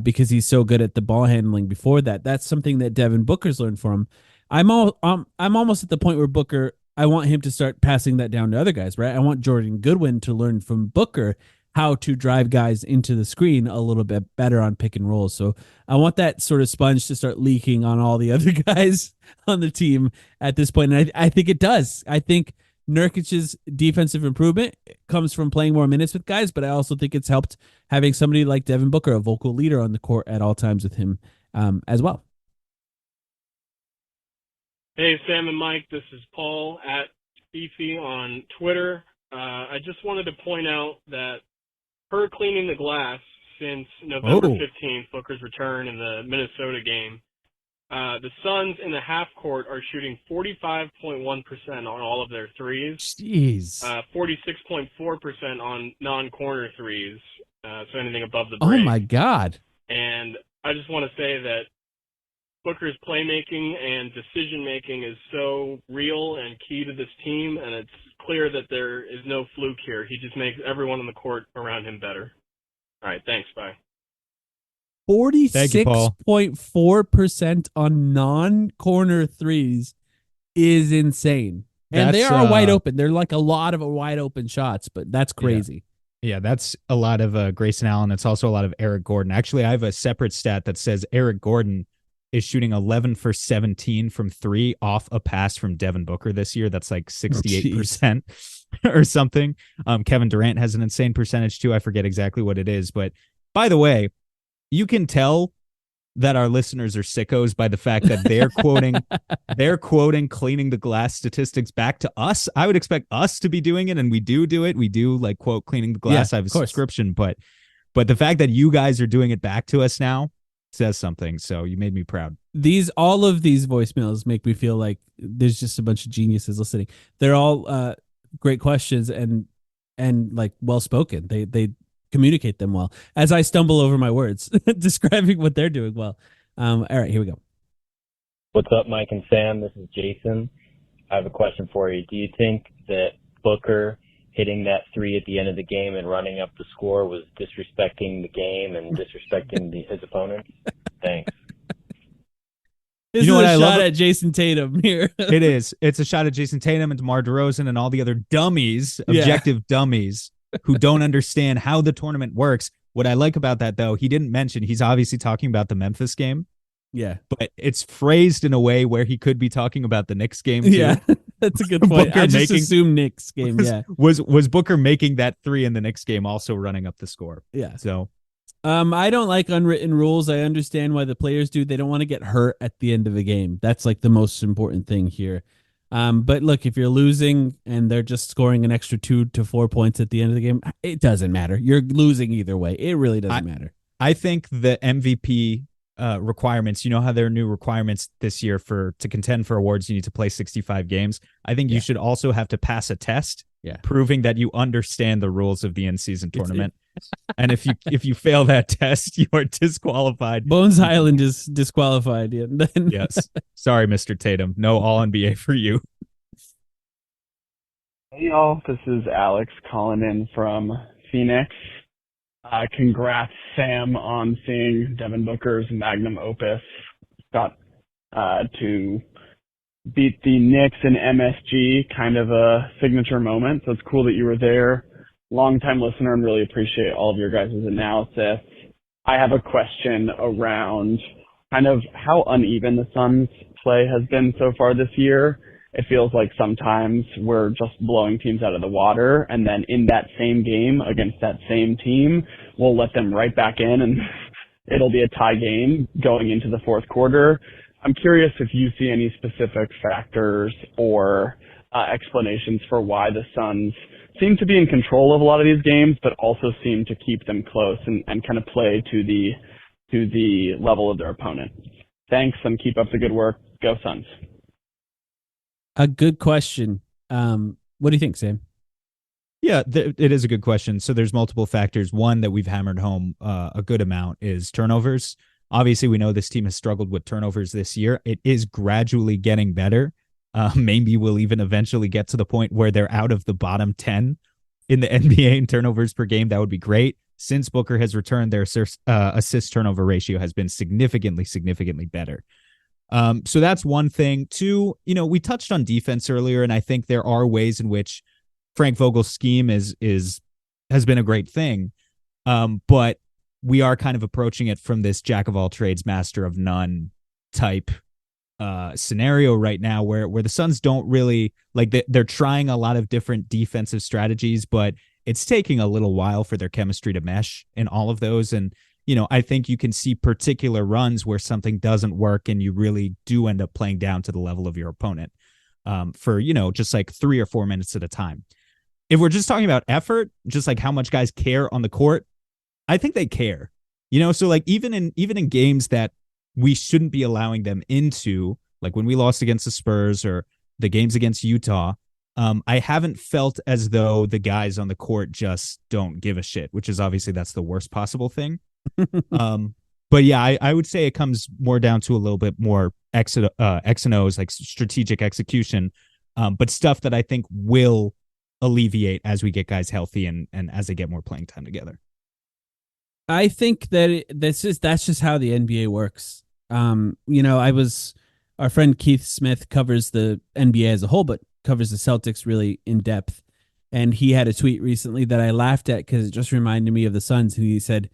because he's so good at the ball handling before that. That's something that Devin Booker's learned from him. I'm almost at the point where Booker, I want him to start passing that down to other guys, right? I want Jordan Goodwin to learn from Booker how to drive guys into the screen a little bit better on pick and rolls. So I want that sort of sponge to start leaking on all the other guys on the team at this point. And I think it does. I think Nurkic's defensive improvement comes from playing more minutes with guys, but I also think it's helped having somebody like Devin Booker, a vocal leader on the court at all times with him as well. Hey, Sam and Mike, this is Paul at Beefy on Twitter. I just wanted to point out that per cleaning the glass since November 15th, Booker's return in the Minnesota game, the Suns in the half court are shooting 45.1% on all of their threes. Jeez. 46.4% on non-corner threes, so anything above the Oh, break. my God. And I just want to say that Booker's playmaking and decision-making is so real and key to this team, and it's clear that there is no fluke here. He just makes everyone on the court around him better. All right, thanks. Bye. 46.4% on non-corner threes is insane. And they are wide open. They're like a lot of wide open shots, but that's crazy. Yeah, that's a lot of Grayson Allen. It's also a lot of Eric Gordon. Actually, I have a separate stat that says Eric Gordon is shooting 11 for 17 from three off a pass from Devin Booker this year. That's like 68% or something. Kevin Durant has an insane percentage too. I forget exactly what it is. But by the way, you can tell that our listeners are sickos by the fact that they're quoting cleaning the glass statistics back to us. I would expect us to be doing it, and we do it. We do like quote cleaning the glass. Yeah, I have a subscription, but the fact that you guys are doing it back to us now says something. So you made me proud. All of these voicemails make me feel like there's just a bunch of geniuses listening. They're all great questions and like well spoken. They communicate them well as I stumble over my words describing what they're doing well. All right, here we go. What's up, Mike and Sam? This is Jason. I have a question for you. Do you think that Booker hitting that three at the end of the game and running up the score was disrespecting the game and disrespecting his opponent? Thanks. This is a shot at Jason Tatum here. It is. It's a shot at Jason Tatum and DeMar DeRozan and all the other dummies, objective dummies who don't understand how the tournament works. What I like about that, though, he didn't mention he's obviously talking about the Memphis game. Yeah. But it's phrased in a way where he could be talking about the Knicks game, too. Yeah, that's a good point. I just assume Knicks game, Was Booker making that three in the Knicks game also running up the score? Yeah. So I don't like unwritten rules. I understand why the players do. They don't want to get hurt at the end of a game. That's like the most important thing here. But look, if you're losing and they're just scoring an extra 2 to 4 points at the end of the game, it doesn't matter. You're losing either way. It really doesn't matter. I think the MVP requirements, you know how there are new requirements this year to contend for awards, you need to play 65 games. I think you should also have to pass a test proving that you understand the rules of the in-season tournament. And if you fail that test, you are disqualified. Bones Highland is disqualified. Yes. Sorry, Mr. Tatum. No All-NBA for you. Hey, y'all. This is Alex calling in from Phoenix. Congrats, Sam, on seeing Devin Booker's magnum opus. Got to beat the Knicks in MSG, kind of a signature moment. So it's cool that you were there. Long-time listener and really appreciate all of your guys' analysis. I have a question around kind of how uneven the Suns' play has been so far this year. It feels like sometimes we're just blowing teams out of the water, and then in that same game against that same team, we'll let them right back in, and it'll be a tie game going into the fourth quarter. I'm curious if you see any specific factors or explanations for why the Suns seem to be in control of a lot of these games, but also seem to keep them close and kind of play to the level of their opponent. Thanks, and keep up the good work. Go Suns. A good question. What do you think, Sam? Yeah, it is a good question. So there's multiple factors. One that we've hammered home a good amount is turnovers. Obviously, we know this team has struggled with turnovers this year. It is gradually getting better. Maybe we'll even eventually get to the point where they're out of the bottom 10 in the NBA in turnovers per game. That would be great. Since Booker has returned, their assist turnover ratio has been significantly better. So that's one thing. Two, we touched on defense earlier, and I think there are ways in which Frank Vogel's scheme has been a great thing. But we are kind of approaching it from this jack of all trades, master of none type scenario right now where the Suns don't really they're trying a lot of different defensive strategies, but it's taking a little while for their chemistry to mesh in all of those. And, I think you can see particular runs where something doesn't work and you really do end up playing down to the level of your opponent for, just like 3 or 4 minutes at a time. If we're just talking about effort, just like how much guys care on the court, I think they care, so like even in games that we shouldn't be allowing them into, like when we lost against the Spurs or the games against Utah, I haven't felt as though the guys on the court just don't give a shit, which is obviously that's the worst possible thing. But yeah, I would say it comes more down to a little bit more X and O's, like strategic execution, but stuff that I think will alleviate as we get guys healthy and as they get more playing time together. I think that that's just how the NBA works. Our friend Keith Smith covers the NBA as a whole, but covers the Celtics really in depth. And he had a tweet recently that I laughed at because it just reminded me of the Suns. And he said,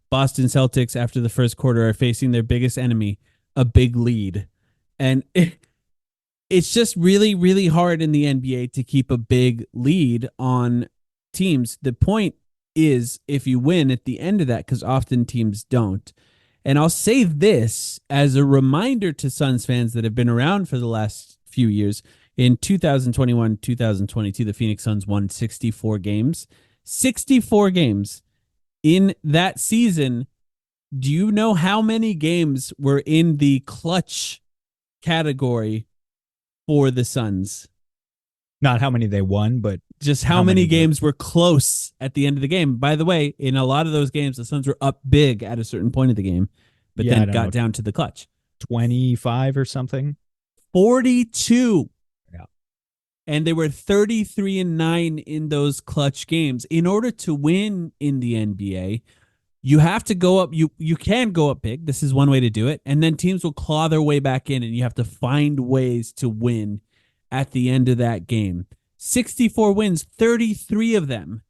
Boston Celtics after the first quarter are facing their biggest enemy, a big lead. And it's just really, really hard in the NBA to keep a big lead on teams. The point is if you win at the end of that, because often teams don't. And I'll say this as a reminder to Suns fans that have been around for the last few years. In 2021, 2022, the Phoenix Suns won 64 games. 64 games. In that season, do you know how many games were in the clutch category for the Suns? Not how many they won, but just how many games were close at the end of the game. By the way, in a lot of those games, the Suns were up big at a certain point of the game, but then got down to the clutch. 25 or something? 42. Yeah. And they were 33-9 in those clutch games. In order to win in the NBA, you have to go up. You can go up big. This is one way to do it. And then teams will claw their way back in, and you have to find ways to win at the end of that game. 64 wins, 33 of them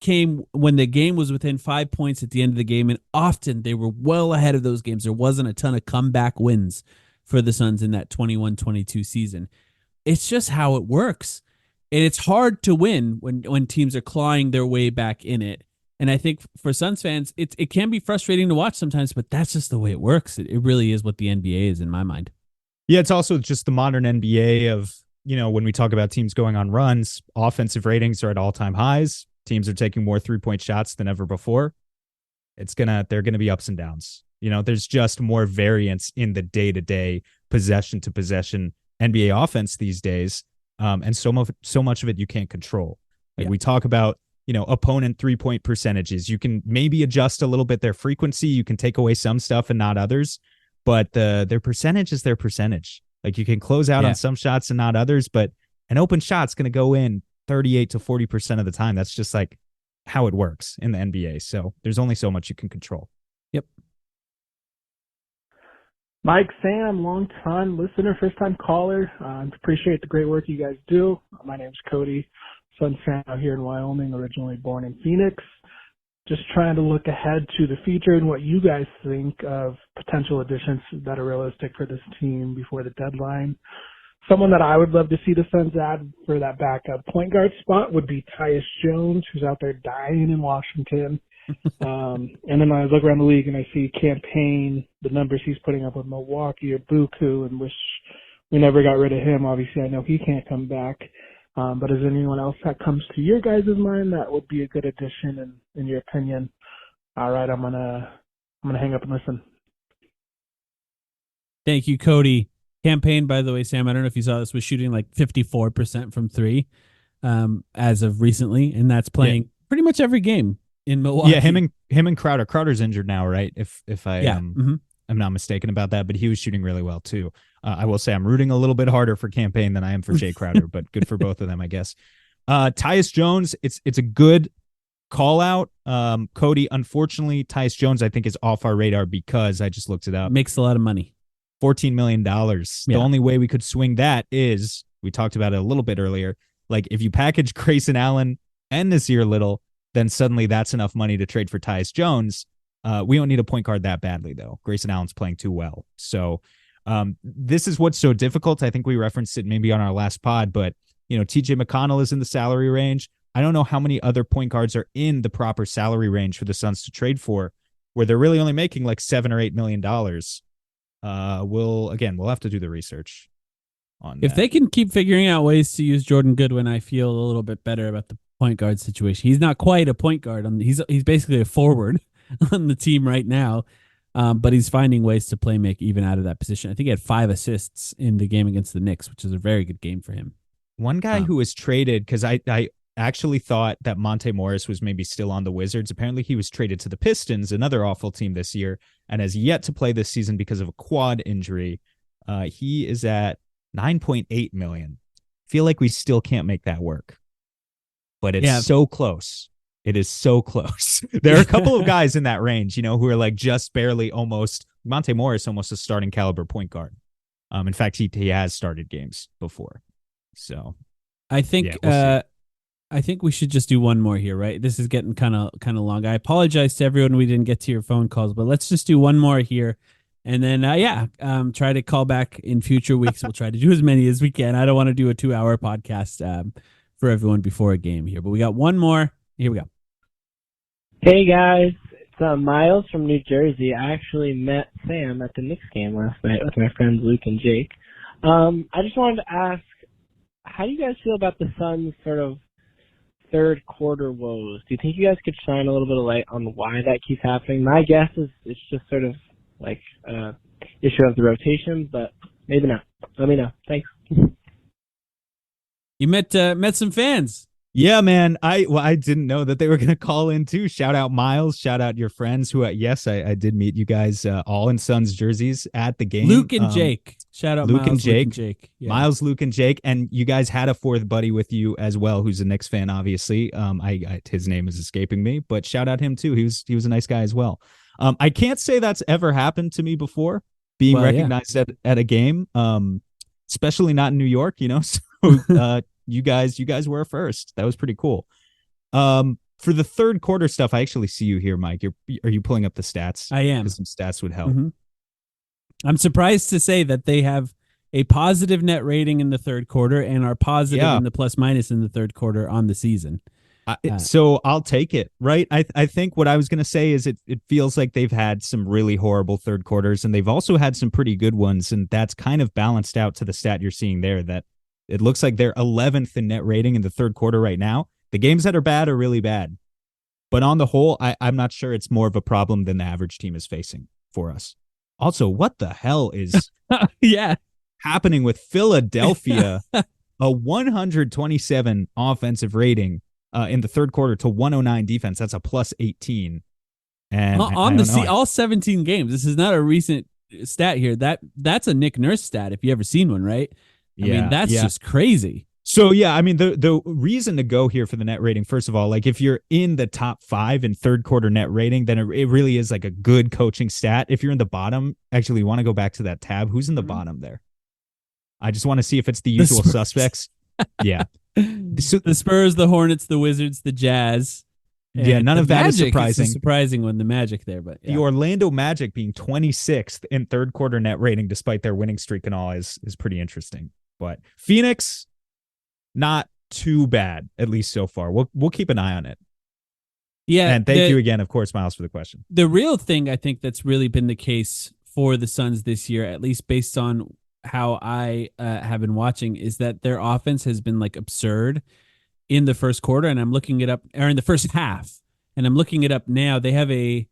came when the game was within 5 points at the end of the game, and often they were well ahead of those games. There wasn't a ton of comeback wins for the Suns in that 21-22 season. It's just how it works. And it's hard to win when teams are clawing their way back in it. And I think for Suns fans, it can be frustrating to watch sometimes, but that's just the way it works. It really is what the NBA is in my mind. Yeah, it's also just the modern NBA of, when we talk about teams going on runs, offensive ratings are at all-time highs. Teams are taking more three-point shots than ever before. They're gonna be ups and downs. There's just more variance in the day-to-day, possession-to-possession NBA offense these days, and so much of it you can't control. We talk about, opponent three-point percentages. You can maybe adjust a little bit their frequency. You can take away some stuff and not others, but their percentage is their percentage. Like you can close out on some shots and not others, but an open shot's going to go in 38 to 40% of the time. That's just like how it works in the NBA. So there's only so much you can control. Yep. Mike, Sam, long-time listener, first-time caller. Appreciate the great work you guys do. My name's Cody, Suns fan out here in Wyoming, originally born in Phoenix. Just trying to look ahead to the future and what you guys think of potential additions that are realistic for this team before the deadline. Someone that I would love to see the Suns add for that backup point guard spot would be Tyus Jones, who's out there dying in Washington. And then I look around the league and I see Campaign, the numbers he's putting up with Milwaukee or Buku, and wish we never got rid of him. Obviously, I know he can't come back. But is there anyone else that comes to your guys' mind that would be a good addition in your opinion? All right, I'm gonna hang up and listen. Thank you, Cody. Campaign, by the way, Sam, I don't know if you saw this, was shooting like 54% from three as of recently, and that's playing pretty much every game in Milwaukee. Yeah, him and Crowder. Crowder's injured now, right? If I I'm not mistaken about that, but he was shooting really well too. I will say I'm rooting a little bit harder for Campaign than I am for Jay Crowder, but good for both of them, I guess. Tyus Jones, it's a good call out. Cody, unfortunately, Tyus Jones, I think, is off our radar because I just looked it up. Makes a lot of money. $14 million. The only way we could swing that is, we talked about it a little bit earlier, like if you package Grayson Allen and Nasir Little, then suddenly that's enough money to trade for Tyus Jones. We don't need a point guard that badly, though. Grayson Allen's playing too well. So this is what's so difficult. I think we referenced it maybe on our last pod, but TJ McConnell is in the salary range. I don't know how many other point guards are in the proper salary range for the Suns to trade for, where they're really only making like $7 or $8 million. We'll have to do the research on if that. they can keep figuring out ways to use Jordan Goodwin, I feel a little bit better about the point guard situation. He's not quite a point guard. He's basically a forward on the team right now, but he's finding ways to play make even out of that position. I think he had 5 assists in the game against the Knicks, which is a very good game for him. One guy who was traded, because I actually thought that Monte Morris was maybe still on the Wizards. Apparently he was traded to the Pistons, another awful team this year, and has yet to play this season because of a quad injury. He is at $9.8 million. Feel like we still can't make that work, but it's so close. It is so close. There are a couple of guys in that range, who are like just barely almost Monte Morris, almost a starting caliber point guard. In fact, he has started games before. So I think I think we should just do one more here, right? This is getting kind of long. I apologize to everyone we didn't get to your phone calls, but let's just do one more here. And then, try to call back in future weeks. We'll try to do as many as we can. I don't want to do a 2-hour podcast for everyone before a game here, but we got one more. Here we go. Hey, guys. It's Miles from New Jersey. I actually met Sam at the Knicks game last night with my friends Luke and Jake. I just wanted to ask, how do you guys feel about the Suns' sort of third quarter woes? Do you think you guys could shine a little bit of light on why that keeps happening? My guess is it's just sort of like issue of the rotation, but maybe not. Let me know. Thanks. You met some fans. Yeah, man. I didn't know that they were going to call in too. Shout out Miles. Shout out your friends who, yes, I did meet you guys all in Suns jerseys at the game. Luke and Jake. Shout out Luke Miles, and Jake. Luke and Jake. Yeah. Miles, Luke, and Jake. And you guys had a fourth buddy with you as well, who's a Knicks fan, obviously. His name is escaping me, but shout out him too. He was a nice guy as well. I can't say that's ever happened to me before, being recognized at a game, especially not in New York, So you guys were first. That was pretty cool. For the third quarter stuff, I actually see you here, Mike. Are you pulling up the stats? I am. Because some stats would help. Mm-hmm. I'm surprised to say that they have a positive net rating in the third quarter and are positive in the plus minus in the third quarter on the season. So I'll take it, right? I think what I was going to say is it feels like they've had some really horrible third quarters, and they've also had some pretty good ones, and that's kind of balanced out to the stat you're seeing there, that it looks like they're 11th in net rating in the third quarter right now. The games that are bad are really bad. But on the whole, I'm not sure it's more of a problem than the average team is facing for us. Also, what the hell is happening with Philadelphia? A 127 offensive rating in the third quarter to 109 defense. That's a plus 18. And all 17 games. This is not a recent stat here. That's a Nick Nurse stat if you ever seen one, right? I mean, that's just crazy. So, I mean, the reason to go here for the net rating, first of all, like if you're in the top 5 in third quarter net rating, then it really is like a good coaching stat. If you're in the bottom, actually, you want to go back to that tab. Who's in the bottom there? I just want to see if it's the usual suspects. Yeah. So, the Spurs, the Hornets, the Wizards, the Jazz. Yeah, none of that is surprising. It's a surprising one, the Magic there, but the Orlando Magic being 26th in third quarter net rating, despite their winning streak and all, is pretty interesting. But Phoenix, not too bad, at least so far. We'll keep an eye on it. Yeah, and thank you again, of course, Miles, for the question. The real thing I think that's really been the case for the Suns this year, at least based on how I have been watching, is that their offense has been like absurd in the first quarter, and I'm looking it up, or in the first half, and I'm looking it up now. They have a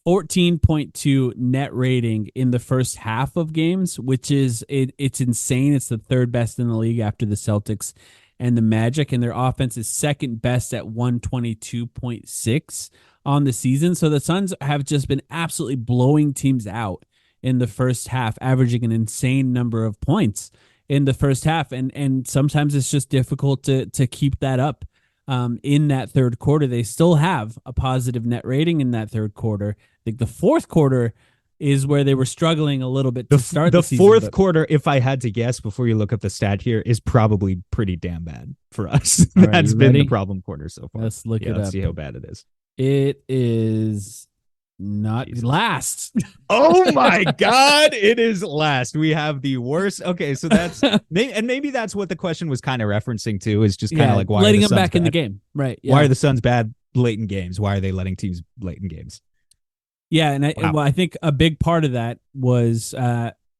14.2 net rating in the first half of games, which is it's insane. It's the third best in the league after the Celtics and the Magic, and their offense is second best at 122.6 on the season. So the Suns have just been absolutely blowing teams out in the first half, averaging an insane number of points in the first half, and sometimes it's just difficult to keep that up. In that third quarter, they still have a positive net rating in that third quarter. I think the fourth quarter is where they were struggling a little bit to start the season. Fourth quarter, if I had to guess before you look up the stat here, is probably pretty damn bad for us. All right, That's you been ready? the problem quarter so far. Let's look it up. Let's see how bad it is. It is not last. Oh my God, it is last. We have the worst. Okay, so that's maybe that's what the question was kind of referencing to, is just kind of like, why letting are the them Suns back in the bad? game, right? Why are the Suns bad late in games? Why are they letting teams late in games? Yeah, and Wow. I think a big part of that was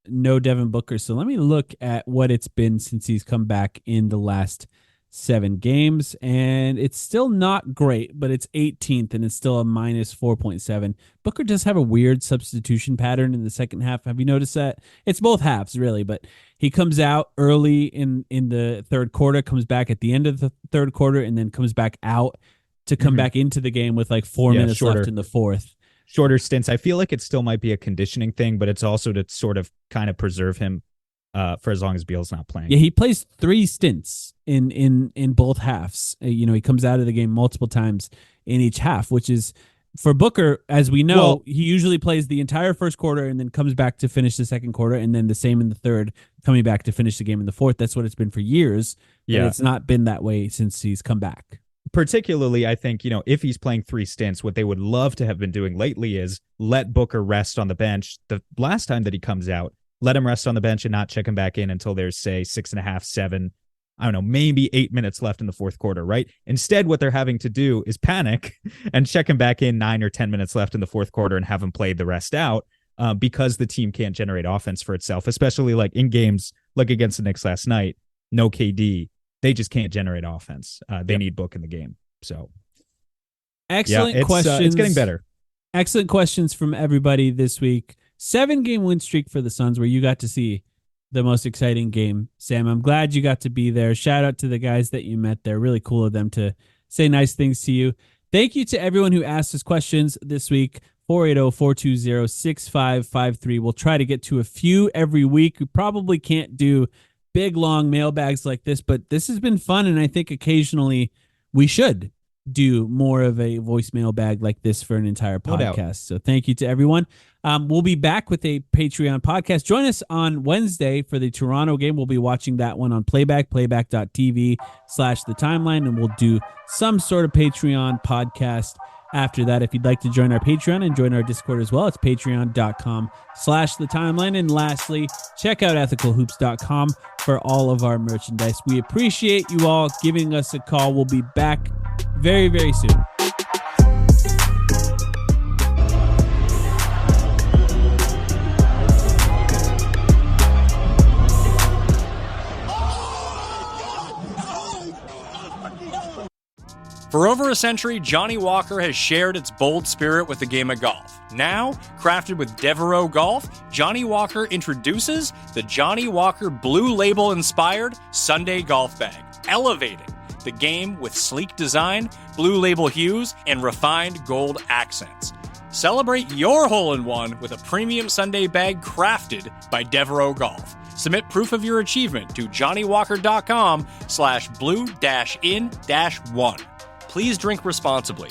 no Devin Booker. So let me look at what it's been since he's come back in the last 7 games, and it's still not great, but it's 18th, and it's still a minus 4.7. Booker does have a weird substitution pattern in the second half. Have you noticed that? It's both halves, really, but he comes out early in the third quarter, comes back at the end of the third quarter, and then comes back out to come back into the game with like 4 minutes left in the fourth. Shorter stints. I feel like it still might be a conditioning thing, but it's also to sort of kind of preserve him for as long as Beal's not playing. Yeah, he plays 3 stints in both halves. He comes out of the game multiple times in each half, which is, for Booker, as we know, he usually plays the entire first quarter and then comes back to finish the second quarter, and then the same in the third, coming back to finish the game in the fourth. That's what it's been for years. Yeah. But it's not been that way since he's come back. Particularly, I think, if he's playing 3 stints, what they would love to have been doing lately is let Booker rest on the bench. The last time that he comes out, let him rest on the bench and not check him back in until there's, say, 6.5, 7, I don't know, maybe 8 minutes left in the fourth quarter, right? Instead, what they're having to do is panic and check him back in 9 or 10 minutes left in the fourth quarter and have him play the rest out because the team can't generate offense for itself, especially like in games like against the Knicks last night, no KD. They just can't generate offense. They need Book in the game. So, Excellent questions. It's getting better. Excellent questions from everybody this week. 7-game win streak for the Suns, where you got to see the most exciting game. Sam, I'm glad you got to be there. Shout out to the guys that you met there. Really cool of them to say nice things to you. Thank you to everyone who asked us questions this week. 480-420-6553. We'll try to get to a few every week. We probably can't do big, long mailbags like this, but this has been fun, and I think occasionally we should do more of a voicemail bag like this for an entire No doubt. podcast. So thank you to everyone. We'll be back with a Patreon podcast. Join us on Wednesday for the Toronto game. We'll be watching that one on playback.tv/the timeline, and we'll do some sort of Patreon podcast after that. If you'd like to join our Patreon and join our Discord as well, it's patreon.com/the timeline. And lastly, check out ethicalhoops.com for all of our merchandise. We appreciate you all giving us a call. We'll be back very, very soon. For over a century, Johnny Walker has shared its bold spirit with the game of golf. Now, crafted with Devereaux Golf, Johnny Walker introduces the Johnny Walker Blue Label-inspired Sunday Golf Bag, elevating the game with sleek design, Blue Label hues, and refined gold accents. Celebrate your hole-in-one with a premium Sunday bag crafted by Devereaux Golf. Submit proof of your achievement to johnnywalker.com/blue-in-1. Please drink responsibly.